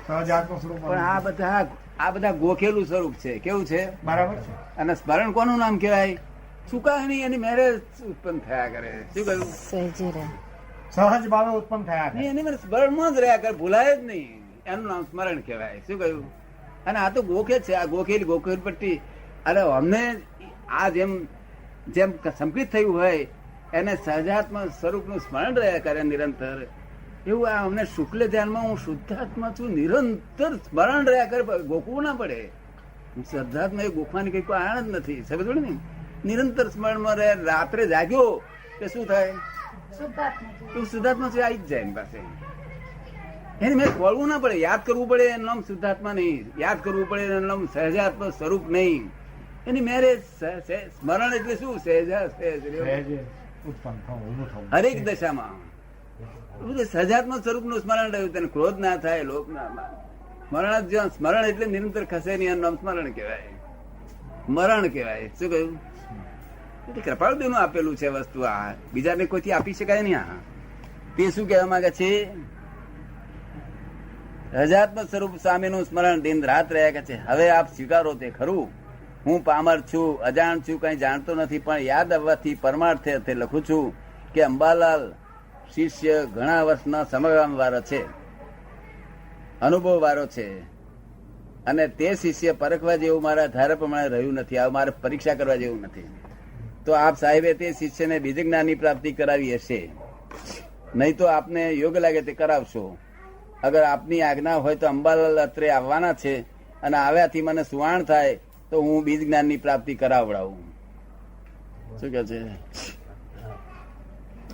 સહજાત્મ સ્વરૂપ. પણ આ બધા ગોખેલું સ્વરૂપ છે. કેવું છે? બરાબર છે. અને સ્મરણ કોનું નામ કહેવાય? ચૂકાય નહીં, એની મેરેજ ઉત્પન્ન થયા કરે. શું કહ્યું? સહેજી રહે, સહજ ભાવે ઉત્પન્ન થયા કરે. એની મને સ્મરણમાં જ રહ્યા કરે, ભૂલાય જ નહીં. એનું નામ સ્મરણ કહેવાય. શું કહ્યું? અને આ તો ગોખે છે, આ ગોખેલી ગોખેલ પટ્ટી. અરે અમને આ જેમ સંકલિત થયું હોય એને સહજાત્મ સ્વરૂપનું સ્મરણ રહ્યા કરે નિરંતર, એવું આ અમને શુક્લ ધ્યાનમાં હું શુદ્ધાત્મા છું નિરંતર સ્મરણ રહ્યા કરે. ગોખવું ના પડે. શુદ્ધાત્મા એ ગોખવાની કઈ કોઈ આણ જ નથી. સમજ પડે ને? નિરંતર સ્મરણમાં રહે. રાત્રે જાગ્યો કે શું થાય? તું શુદ્ધાત્મા છે આવી જ જાય એની પાસે. એને મેં ખોલવું ના પડે, યાદ કરવું પડે. એનું નામ શુદ્ધાત્મા નહીં, યાદ કરવું પડે. એનું નામ સહજાત્મ સ્વરૂપ નહીં. એની મેરેજ સ્મરણ એટલે શું? ઉત્પન્ન થવું, ઊભું થવું. હરેક દશામાં સહજાત્મ સ્વરૂપ નું સ્મરણ રહ્યું. તેને ક્રોધ ના થાય, લોભ ના. સ્મરણ જ સ્મરણ એટલે નિરંતર ખસે નહીં. એનું નામ સ્મરણ કહેવાય, મરણ કહેવાય. શું કહ્યું? એટલે કૃપાળુદેવ નું આપેલું છે વસ્તુ. આ બીજાને કોઈથી આપી શકાય નહીં. આ તે શું કહેવા માંગે છે? સહજાત્મ સ્વરૂપ સ્વામીનું સ્મરણ દિન રાત રહ્યા કે છે. હવે આપ સ્વીકારો તે ખરું. હું પામર છું, અજાણ છું, કઈ જાણતો નથી, પણ યાદ આવવાથી પરમાર્થે અર્થે લખું છું કે અંબાલાલ શિષ્ય ઘણા વર્ષના સમયગામ વાળો છે, અનુભવ વાળો છે. અને તે શિષ્ય પરખવા જેવું મારા ધારા પ્રમાણે રહ્યું નથી. આ મારે પરીક્ષા કરવા જેવું નથી. તો આપ સાહેબે તે શિષ્યને બીજ જ્ઞાનની પ્રાપ્તિ કરાવી હશે. નહીં તો આપને યોગ્ય લાગે તે કરાવશો. અગર આપની આજ્ઞા હોય તો અંબાલાલ અત્રે આવવાના છે, અને આવ્યાથી મને સુવાણ થાય તો હું બીજ જ્ઞાનની પ્રાપ્તિ કરાવડાવું. શું કે છે?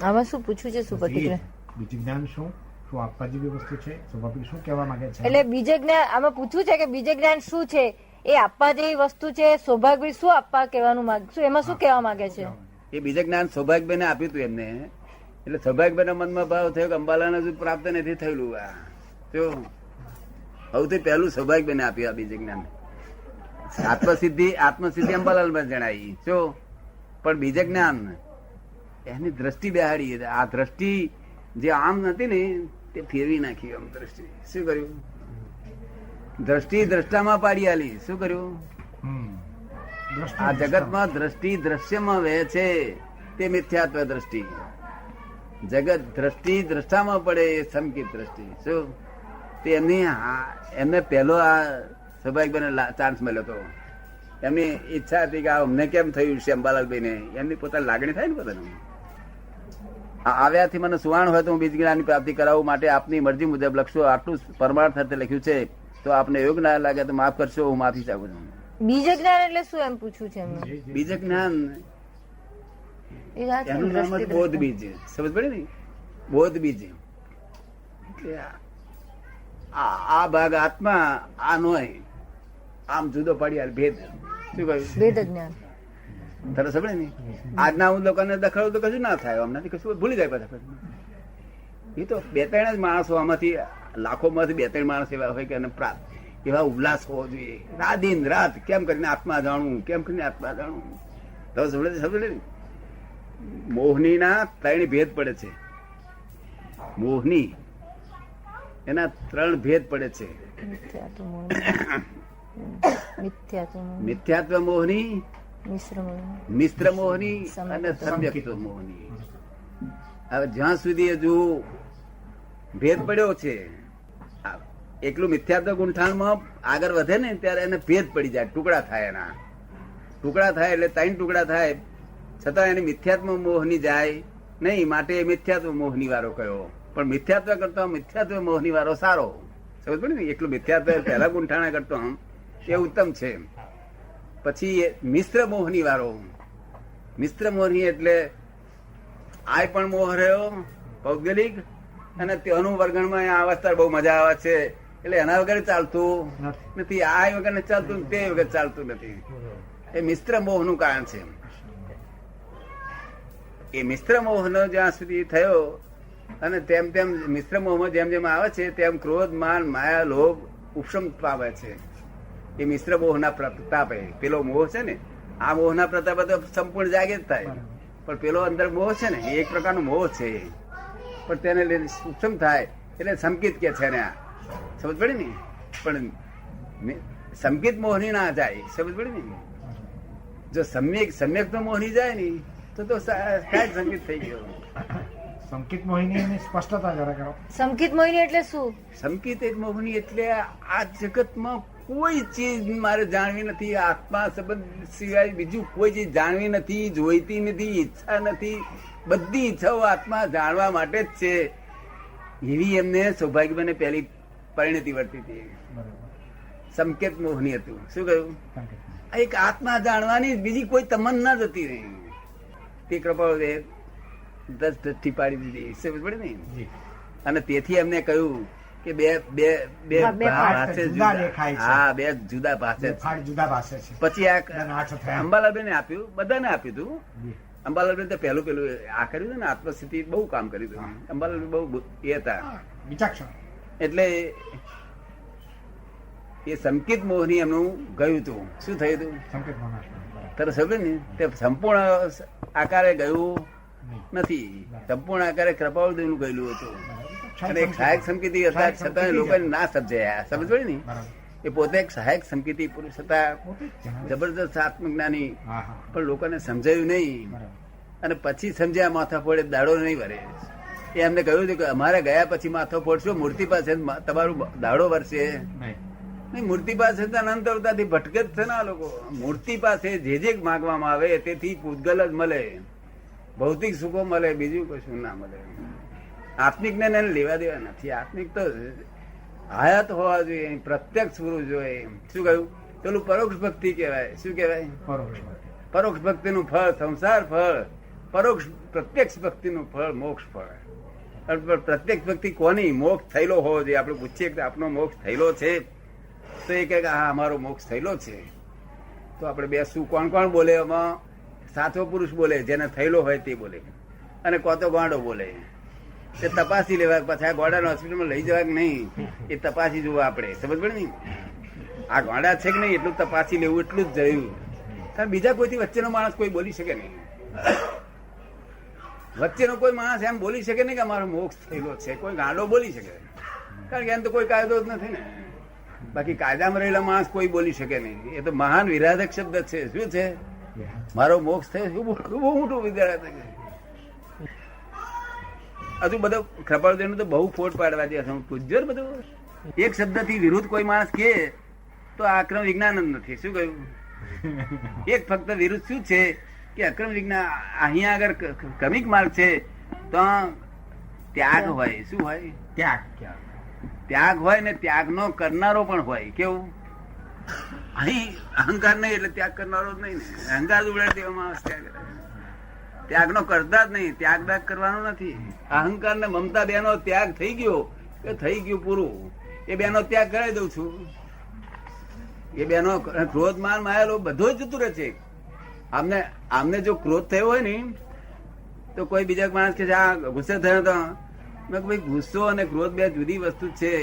આમાં શું પૂછ્યું છે? સુપતિગ્રહ બીજ જ્ઞાન શું શું આપવા જેવી વસ્તુ છે? સ્વાભાવિક શું કહેવા માંગે છે? એટલે બીજ જ્ઞાન આમાં પૂછ્યું છે કે બીજ જ્ઞાન શું છે, એ આપવા જેવી વસ્તુ છે. સૌભાગ્ય શું આપવા કહેવાનું માંગે, એમાં શું કહેવા માંગે છે? એ બીજ જ્ઞાન સૌભાગ્યબેને આપ્યું હતું એમને. એટલે સૌભાગ્યબેન મનમાં ભાવ થયો કે અંબાલાને હજુ પ્રાપ્ત નથી થયેલું. આ જો સૌથી પહેલું સૌભાગ્યબેને આપ્યું આ બીજ જ્ઞાન. આત્મસિદ્ધિ અંબાલાલમાં જણાવી. શું? પણ બીજ જ્ઞાન એની દ્રષ્ટિ બેહાડી. આ દ્રષ્ટિ જે આમ નથી ને તે ફેરવી નાખી. આમ દ્રષ્ટિ શું કર્યું? દ્રષ્ટિ દ્રષ્ટામાં પાડી આલી. શું કર્યું? આ જગતમાં દ્રષ્ટિ દ્રશ્યમાં વહે છે તે મિથ્યાત્વ દ્રષ્ટિ. જગત દ્રષ્ટિ દ્રષ્ટામાં પડે એ સંકિત દ્રષ્ટિ. શું? તે એમને પહેલો આ સૌભાગ્યભાઈને ચાન્સ મળ્યો હતો. એમની ઈચ્છા હતી કે અમને કેમ થયું છે અંબાલાલભાઈને. એમની પોતાની લાગણી થાય ને પોતાની. આવ્યાથી મને સુવાણ હોય તો હું બીજ જ્ઞાનની પ્રાપ્તિ કરાવવા માટે આપની મરજી મુજબ લખશો. આટલું પરમાર્થ અર્થે લખ્યું છે. તો આપને યોગ ના લાગે તો માફ કરશો, હું માફી ચાહું છું. બીજ જ્ઞાન એટલે શું એમ પૂછ્યું છે એમને? બીજ જ્ઞાન એનું નામ જ બોધ બીજ. સમજ પડી ને? બોધ બીજ. આ ભાગ આત્મા આ નો આમ જુદો પાડી ભેદ. શું કહ્યું? ભેદ જ્ઞાન. તરસ સમજે ને? આજના હું લોકોને દખડું તો કશું ના થાય. આમનાથી કશું ભૂલી જાય પાછા. એ તો 2-3 જ માણસો, આમાંથી લાખો માંથી 2-3 માણસ એવા હોય કે એવા ઉલ્લાસ હોવો જોઈએ. રાત દિન રાત કેમ કરીને આત્મા જાણવું, કેમ કરીને આત્મા જાણવું. તો સમજે ને, મોહનીના 3 ભેદ પડે છે. મોહની એના 3 ભેદ પડે છે. મિથ્યાત્વ મોહની, મિશ્ર મોહની અને સમ્યક્ત્વ મોહની. હવે જ્યાં સુધી હજુ ભેદ પડ્યો છે, એકલું મિથ્યાત્વ ગુંઠાણમાં આગળ વધે ને ત્યારે એને ભેદ પડી જાય, ટુકડા થાય. એના ટુકડા થાય એટલે 3 ટુકડા થાય, છતાં એને મિથ્યાત્વ મોહની જાય નહીં, માટે મિથ્યાત્વ મોહની વાળો કયો. પણ મિથ્યાત્વ કરતો મિથ્યાત્વ મોહની વાળો સારો. સમજ પડે ને, એકલું મિથ્યાત્વ પહેલા ગુંઠાણા કરતો એ ઉત્તમ છે. પછી મિશ્ર મોહની વાળો. મિશ્ર મોહની એટલે આ પણ મોહ રહ્યો ભૌગોલિક, અને તેનું વર્ગણમાં આ અવસ્થા બહુ મજા આવે છે એટલે એના વગર ચાલતું નથી, આ વગર ને ચાલતું, તે વગર ચાલતું નથી. એ મિશ્ર મોહ નું કારણ છે. એ મિશ્ર મોહ નો જ્યાં સુધી થયો અને તેમ તેમ મિશ્ર મોહમાં જેમ જેમ આવે છે તેમ ક્રોધ, માન, માયા, લોભ ઉપશમ પામે છે. એ મિશ્ર મોહના પ્રતાપે પેલો મોહ છે ને, આ મોહના પ્રતાપે તો સંપૂર્ણ જાગે જ થાય, પણ પેલો અંદર મોહ છે ને એ એક પ્રકારનો મોહ છે, પણ તેને ઉપશમ થાય એટલે સંકિત કે છે ને. સમજ પડી ને, પણ સંકિત મોહની ના જાય. સમજ પડી ને, જો સમ્યક તો મોહની જાય ને તો કાંઈ સંકિત થઈ ગયો. સંકિત મોહિની સ્પષ્ટતા જરા કરો. સંકિત મોહિની એટલે શું? સંકિત મોહની એટલે આ જગતમાં કોઈ ચીજ મારે જાણવી નથી, આત્મા સંબંધ સિવાય બીજું કોઈ ચીજ જાણવી નથી, જોઈતી નથી, ઈચ્છા નથી. બધી ઈચ્છાઓ આત્મા જાણવા માટે જ છે. એવી એમને સૌભાગ્યને પહેલી પરિણતિ વર્તી હતી. સંકેત મોહની હતું. શું કહ્યું? એક આત્મા જાણવાની બીજી કોઈ તમન્ના જ હતી નહીં. તે કૃપાળુએ 10 દ્રષ્ટિ પાડી દીધી. સમજ પડે ને. અને તેથી એમને કહ્યું કે બે જુદા ભાષે. પછી આ અંબાલાલબેન આપ્યું, બધાને આપ્યું હતું. અંબાલાલબેન તો પેલું આ કર્યું ને, આત્મસ્થિતિ બહુ કામ કર્યું હતું. અંબાલાલબેન બહુ એ હતા એટલે એ સંકિત મોહની એમનું ગયું હતું. શું થયું હતું? તરત સમજે ને, તે સંપૂર્ણ આકારે ગયું નથી. સંપૂર્ણ આકારે કૃપાળુદેવનું ગયેલું હતું. અને એક સહાયક સંકેતી હતા, છતાં લોકોને ના સમજાયા. સમજ પડે ને, એ પોતે એક સહાયક સંકેતી પુરુષ હતા, જબરદસ્ત આત્મજ્ઞાની, પણ લોકોને સમજાયું નહીં. અને પછી સમજ્યા માથા ફોડે દાડો નહીં વરે. એ એમને કહ્યું હતું કે અમારે ગયા પછી માથો ફોડશો, મૂર્તિ પાસે તમારું દાડો વરસે નહીં. મૂર્તિ પાસે અનંત અવતારથી ભટકે જ છે ને આ લોકો. મૂર્તિ પાસે જે માંગવામાં આવે તેથી પૂતગલ જ મળે, ભૌતિક સુખો મળે, બીજું કશું ના મળે. આત્મિક ને લેવા દેવા નથી. આત્મિક તો હયાત હોવા જોઈએ, પ્રત્યક્ષ પુરુષ જોઈએ. શું કહ્યું? પેલું પરોક્ષ ભક્તિ કહેવાય. શું કહેવાય? પરોક્ષ ભક્તિ નું ફળ સંસાર ફળ, પરોક્ષ પ્રત્યક્ષ ભક્તિ નું ફળ મોક્ષ ફળ. પ્રત્યક્ષ ભક્તિ કોની? મોક્ષ થયેલો હોવો જોઈએ. આપણે પૂછીએ કે આપનો મોક્ષ થયેલો છે, તો એ કહે હા અમારો મોક્ષ થયેલો છે. તો આપણે બે શું કોણ કોણ બોલે? એમાં સાચો પુરુષ બોલે, જેને થયેલો હોય તે બોલે, અને કોતો ગાંડો બોલે. તે તપાસી લેવા, પછી આ ગોડાને હોસ્પિટલમાં લઈ જવા કે નહીં એ તપાસી જોવા આપણે. સમજ પડે ને, આ ગોડા છે કે નહીં એટલું તપાસી લેવું, એટલું જ જરૂર. કારણ બીજા કોઈથી વચ્ચેનો માણસ કોઈ બોલી શકે નહીં. વચ્ચેનો કોઈ માણસ એમ બોલી શકે નહીં કે અમારો મોક્ષ થયેલો છે. કોઈ ગાંડો બોલી શકે, કારણ કે એમ તો કોઈ કાયદો જ નથી ને. બાકી કાયદામાં રહેલા માણસ કોઈ બોલી શકે નહીં. એ તો મહાન વિરાધક શબ્દ છે. શું છે? મારો મોક્ષ થયો, બહુ મોટું વિરાધક. હજુ બધો કૃપાળુદેવ તો બહુ ફોટ પાડવા દે. પૂછજો બધું. એક શબ્દ થી વિરુદ્ધ કોઈ માણસ કે તો આક્રમ વિજ્ઞાન જ નથી. શું કહ્યું? એક ફક્ત વિરુદ્ધ શું છે કે અક્રમ વિજ્ઞાન. અહીંયા આગળ ક્રમિક માર્ગ છે તો ત્યાગ હોય. શું હોય? ત્યાગ હોય ને ત્યાગ નો કરનારો પણ હોય. કેવું? અહીં અહંકાર નહીં એટલે ત્યાગ કરનારો જ નહીં ને. અહંકાર ઉડાડી દેવામાં ત્યાગ નો કરતા જ નહીં. ત્યાગ દાગ કરવાનો નથી. અહંકાર ને મમતા બેનો ત્યાગ થઈ ગયો કે થઈ ગયું પૂરું. એ બેનો ત્યાગ કરાવી દઉં છું. એ બેનો ક્રોધ માન માયેલો બધો જ જતું રહે છે. આમને જો ક્રોધ થયો હોય ને તો કોઈ બીજા માણસ કે આ ગુસ્સે થયો તો મેં ભાઈ ગુસ્સો અને ક્રોધ બે જુદી વસ્તુ છે.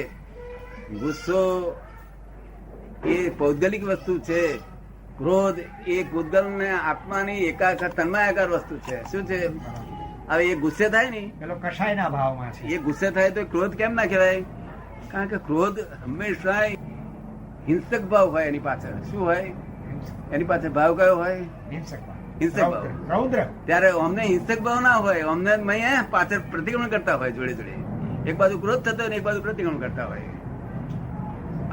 ગુસ્સો એ પૌદ્ગલિક વસ્તુ છે. ક્રોધ એ પૂતગલ ને આત્માની એકાકાર તન્માયાકાર વસ્તુ છે. શું છે? હવે એ ગુસ્સે થાય ને, પેલો કષાયના ભાવમાં છે. એ ગુસ્સે થાય તો ક્રોધ કેમ ના કહેવાય? કારણ કે ક્રોધ હંમેશા હિંસક ભાવ હોય એની પાછળ. શું હોય એની પાછળ? ભાવ કયો હોય? હિંસક ભાવ. હિંસક ભાવ. રૌદ્ર. ત્યારે અમને હિંસક ભાવ ના હોય, અમને પાછળ પ્રતિક્રમણ કરતા હોય. જોડે જોડે એક બાજુ ક્રોધ થતો હોય ને એક બાજુ પ્રતિક્રમણ કરતા હોય.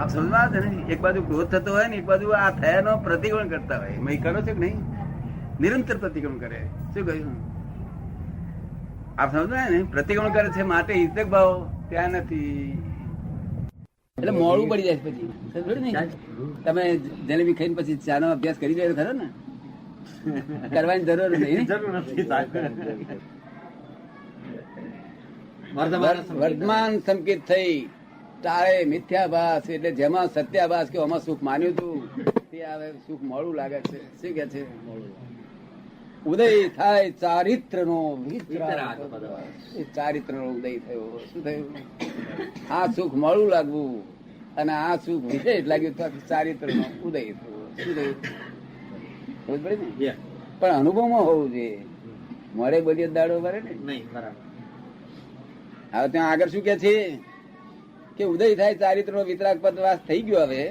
આપ સમજવા છે ને? એક બાજુ ક્રોધ થતો હોય ને એક બાજુ આ થયાનો પ્રતિક્રમણ કરતા હોય. મેં કરો છો કે નહીં? નિરંતર પ્રતિક્રમણ કરે. શું કહ્યું? આપ સમજાય ને? પ્રતિક્રમણ કરે છે માટે હિંસક ભાવ ત્યાં નથી. એટલે મોડું પડી જાય પછી. સમજો ને? તમે જલેબી ખાઈને પછી ચાનો અભ્યાસ કરી રહ્યો ખરો ને? કરવાની જરૂર નહીં. વર્તમાન સંકેત થઈ તારે મિથ્યાભાસ, એટલે જેમાં સત્યાભાસ કે આમાં સુખ માન્યું હતું તે હવે સુખ મોડું લાગે છે. શું કે છે? ઉદય થાય ચારિત્ર નો ચારિત્ર નો ઉદય થયો. શું થયું? આ સુખ મોડું લાગવું અને આ સુખ વિશેષ લાગ્યું તો ચારિત્ર નો ઉદય થયો. શું થયું? ખબર પડે ને? પણ અનુભવમાં હોવું જોઈએ. મળે બોલીએ દાડો ભરે ને નહીં. બરાબર. હવે ત્યાં આગળ શું કે છે કે ઉદય થાય ચારિત્ર નો વિતરાગ પદવાસ થઈ ગયો. હવે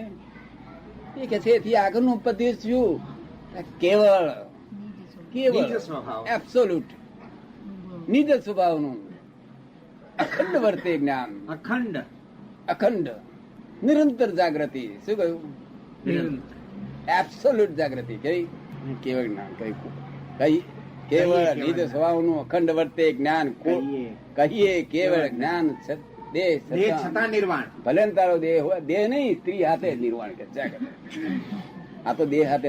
એ કે છે એથી આગળનું પદ્ય શું? કેવળ એબ્સોલ્યુટ નિજ સ્વભાવનું અખંડ વર્તે જ્ઞાન. અખંડ નિરંતર જાગૃતિ. શું કહ્યું? એબ્સોલ્યુટ જાગૃતિ. કઈ? કેવળ જ્ઞાન. કઈ? કેવળ નિજ સ્વભાવનું અખંડ વર્તે જ્ઞાન. કહીએ કેવળ જ્ઞાન દેહ છતાં નિર્વાણ. ભલે ને તારો દેહ હોય, દેહ નહીં, સ્ત્રી હાથે નિર્વાણ કે. આ તો દેહ હાથે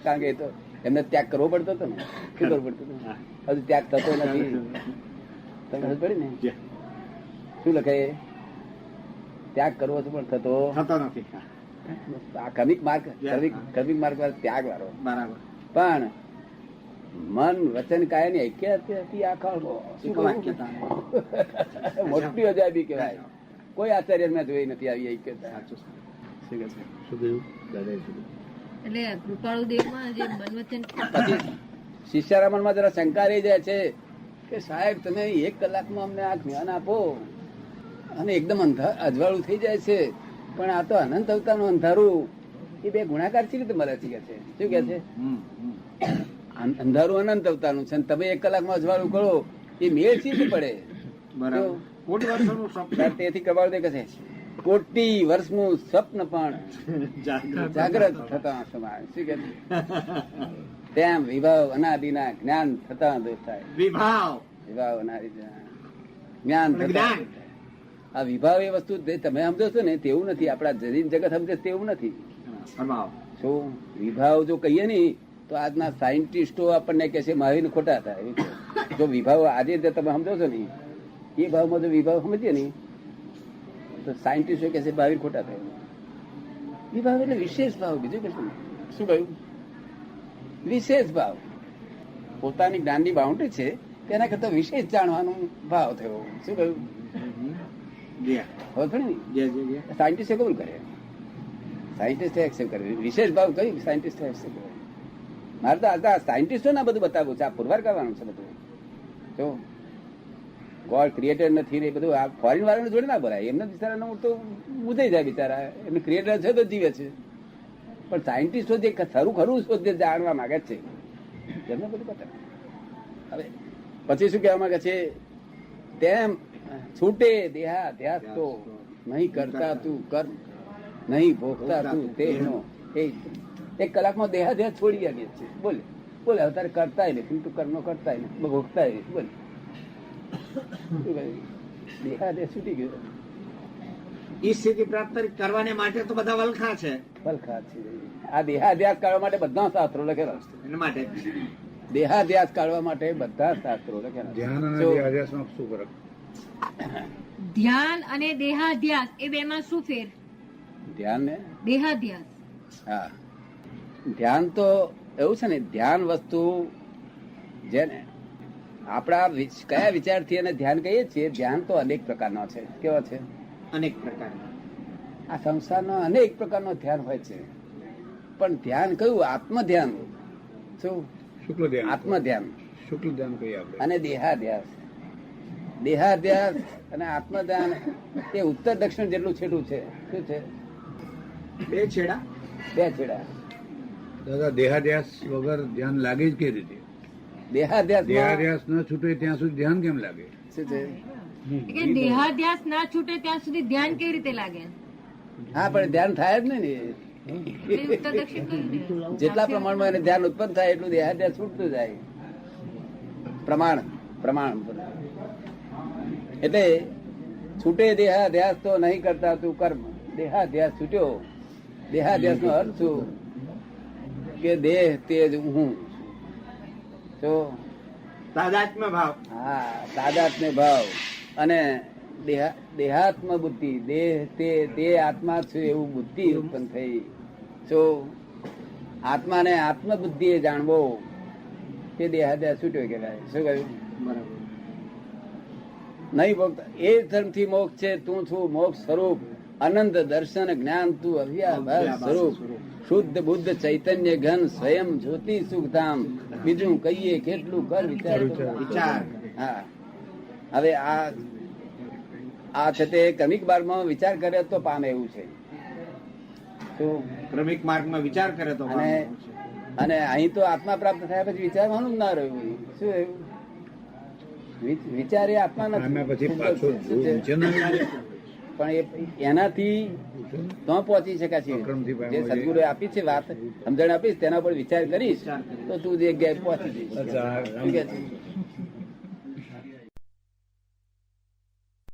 કારણ કે એ તો એમને ત્યાગ કરવો પડતો હતો ને. શું કરવું પડતું હતું? હજુ ત્યાગ થતો નથી. તમને ખબર પડી ને? શું લખે? ત્યાગ કરવો છે પણ થતો નથી. આ ક્રમિક માર્ગ ત્યાગ વાળો. બરાબર. પણ મન વચન કાય ની ઐક્ય હતી. આખા મોટી અજાયબી કહેવાય. કોઈ આચાર્ય મેં જોઈ નથી આવી ઐક્યતા. એટલે કૃપાળુ દેવમાં જે મનવચન શિષ્યના મનમાં જરા શંકા રહી જાય છે કે સાહેબ તમે 1 કલાકમાં અમને આ જ્ઞાન આપો અને એકદમ અજવાળું થઈ જાય છે, પણ આ તો અનંત અવતારનું અંધારું એ બે ગુણાકાર છે રીતે મળે છે. શું કે છે? અંધારું અનંત અવતારનું છે. તમે 1 કલાકમાં અજવાળું કરો એ મેળ સીધી પડે. તેથી કબાળ દે કહે કોટી વર્ષનું સ્વપ્ન પણ જાગ્રત થતા સમાય. શું કે? તેમ વિભાવ અનાદિના જ્ઞાન થતા દોષ થાય. વિભાવ અનાદિના જ્ઞાન થતા. આ વિભાવ એ વસ્તુ તમે સમજો છો ને તેવું નથી. આપડા જરીન જગત સમજે તેવું નથી. શું વિભાવ જો કહીએ ને તો આજના સાયન્ટિસ્ટો આપણને કે છે મહાવીર ખોટા થાય. જો વિભાવ આજે તમે સમજો છો ને એ ભાવમાં જો વિભાવ સમજીએ ને તો સાયન્ટિસ્ટો કે છે મહાવીર ખોટા થાય. વિભાવ એટલે વિશેષ ભાવ. બીજું કશું. શું કહ્યું? વિશેષ ભાવ. પોતાની જ્ઞાનની બાઉન્ડ્રી છે તેના કરતા વિશેષ જાણવાનો ભાવ થયો. શું કહ્યું? સાયન્ટિસ્ટ કબૂલ કરે, સાયન્ટિસ્ટ એક્સેપ્ટ કરે. વિશેષ ભાવ કઈ સાયન્ટિસ્ટ એક્સેપ્ટ કરે. મારે તો આ સાયન્ટિસ્ટો ના બધું બતાવવું છે. આ પુરવાર કરવાનું છે બધું. જો ગોડ ક્રિએટર નથી ને બધું આ ફોરેન વાળાને જોડે ના ભરાય. એમના બિચારા તો ઉદય જાય બિચારા. એમને ક્રિએટર છે તો જીવે છે. પણ સાયન્ટિસ્ટો જે ખરું શોધ જાણવા માંગે છે એમને બધું બતાવે. હવે પછી શું કહેવા માંગે છે? તેમ છૂટે દેહાધ્યાસ તો નહીં કરતા તું કર, નહીં ભોગતા તું તેનો. 1 કલાકમાં દેહાધ્યાસ છોડી ગયા છે. બોલે બોલે અત્યારે કરતા નથી તું કર્મ કરતા નથી ભોગતા નથી. બોલે દેહાધ્યાસ છૂટી ગયો. એ સ્થિતિ પ્રાપ્ત કરવાને માટે તો બધા વલખા છે. આ દેહાધ્યાસ કાઢવા માટે બધા શાસ્ત્રો લખેલા છે. એના માટે દેહાધ્યાસ કાઢવા માટે બધા શાસ્ત્રો લખેલા. ધ્યાન અને દેહાધ્યાસ એ બે માં શું ફેર? ધ્યાન ને દેહાધ્યાસ. હા, ધ્યાન તો એવું છે ને, ધ્યાન વસ્તુ જેને આપણા કયા વિચારથી એને ધ્યાન કહીએ છીએ. ધ્યાન તો અનેક પ્રકારનો છે. કેવો છે? અનેક પ્રકાર. આ સંસારનો અનેક પ્રકારનો ધ્યાન હોય છે, પણ ધ્યાન કયું? આત્મ ધ્યાન. શું? શુક્લ ધ્યાન. આત્મ ધ્યાન શુક્લ ધ્યાન કહીએ આપણે. અને દેહાધ્યાસ. દેહાધ્યાસ અને આત્મ ધ્યાન એ ઉત્તર દક્ષિણ જેટલું છેટું છે. શું છે? બે છેડા. બે છેડા. દાદા દેહાધ્યાસ વગર ધ્યાન લાગે જ કઈ રીતે? દેહાધ્યાસ દેહાધ્યાસ ન છૂટે ત્યાં સુધી ધ્યાન કેમ લાગે? શું છે? દેહાધ્યાસ ના છૂટે ત્યાં સુધી ધ્યાન કેવી રીતે લાગે? હા, પણ ધ્યાન થાય જ નહીં ને. ઉત્તર દક્ષિણ કયું ને? જેટલા પ્રમાણમાં એને ધ્યાન ઉત્પન્ન થાય એટલું દેહાધ્યાસ છૂટતું જાય. પ્રમાણ પ્રમાણ એટલે છૂટે દેહાધ્યાસ તો નહીં કરતા તું કર્મ. દેહાધ્યાસ છૂટ્યો. દેહાધ્યાસ નો અર્થ શું? કે દેહ તે જ હું. તો તાદાત્મ્ય ભાવ. હા, તાદાત્મ્ય ભાવ અને દેહાત્મ બુદ્ધિ. દેહ તે આત્મા છું એવું બુદ્ધિ ઉત્પન્ન થઈ. જો આત્માને આત્મ બુદ્ધિ એ જાણવો તે દેહાધ્યાસ છૂટ્યો કહેવાય. શું કહ્યું? નહીં ભક્ત એ ધર્મથી મોક્ષ છે. તું છું મોક્ષ સ્વરૂપ, અનંત દર્શન જ્ઞાન, તું અવ્યાભાસ સ્વરૂપ, શુદ્ધ બુદ્ધ ચૈતન્ય ઘન, સ્વયં જ્યોતિ સુખધામ. બીજું કહીએ કેટલું કર વિચાર. હા, હવે આ છે તે ક્રમિક માર્ગમાં વિચાર કરે તો પામે એવું છે. શું? ક્રમિક માર્ગમાં વિચાર કરે તો અને અહીં તો આત્મા પ્રાપ્ત થયા પછી વિચારવાનું જ ના રહ્યું. શું એવું? વિચાર એ આત્મા આમાં પછી પાછો નથી. નીચે ના આવે. પણ એનાથી તો પહોંચી શકાશે. અક્રમથી જે સદગુરુ આપી છે વાત સમજણ આપીશ તેના પર વિચાર કરીશ તો તું જે જગ્યાએ પહોંચી જઈશ. અચ્છા. શું કે છે?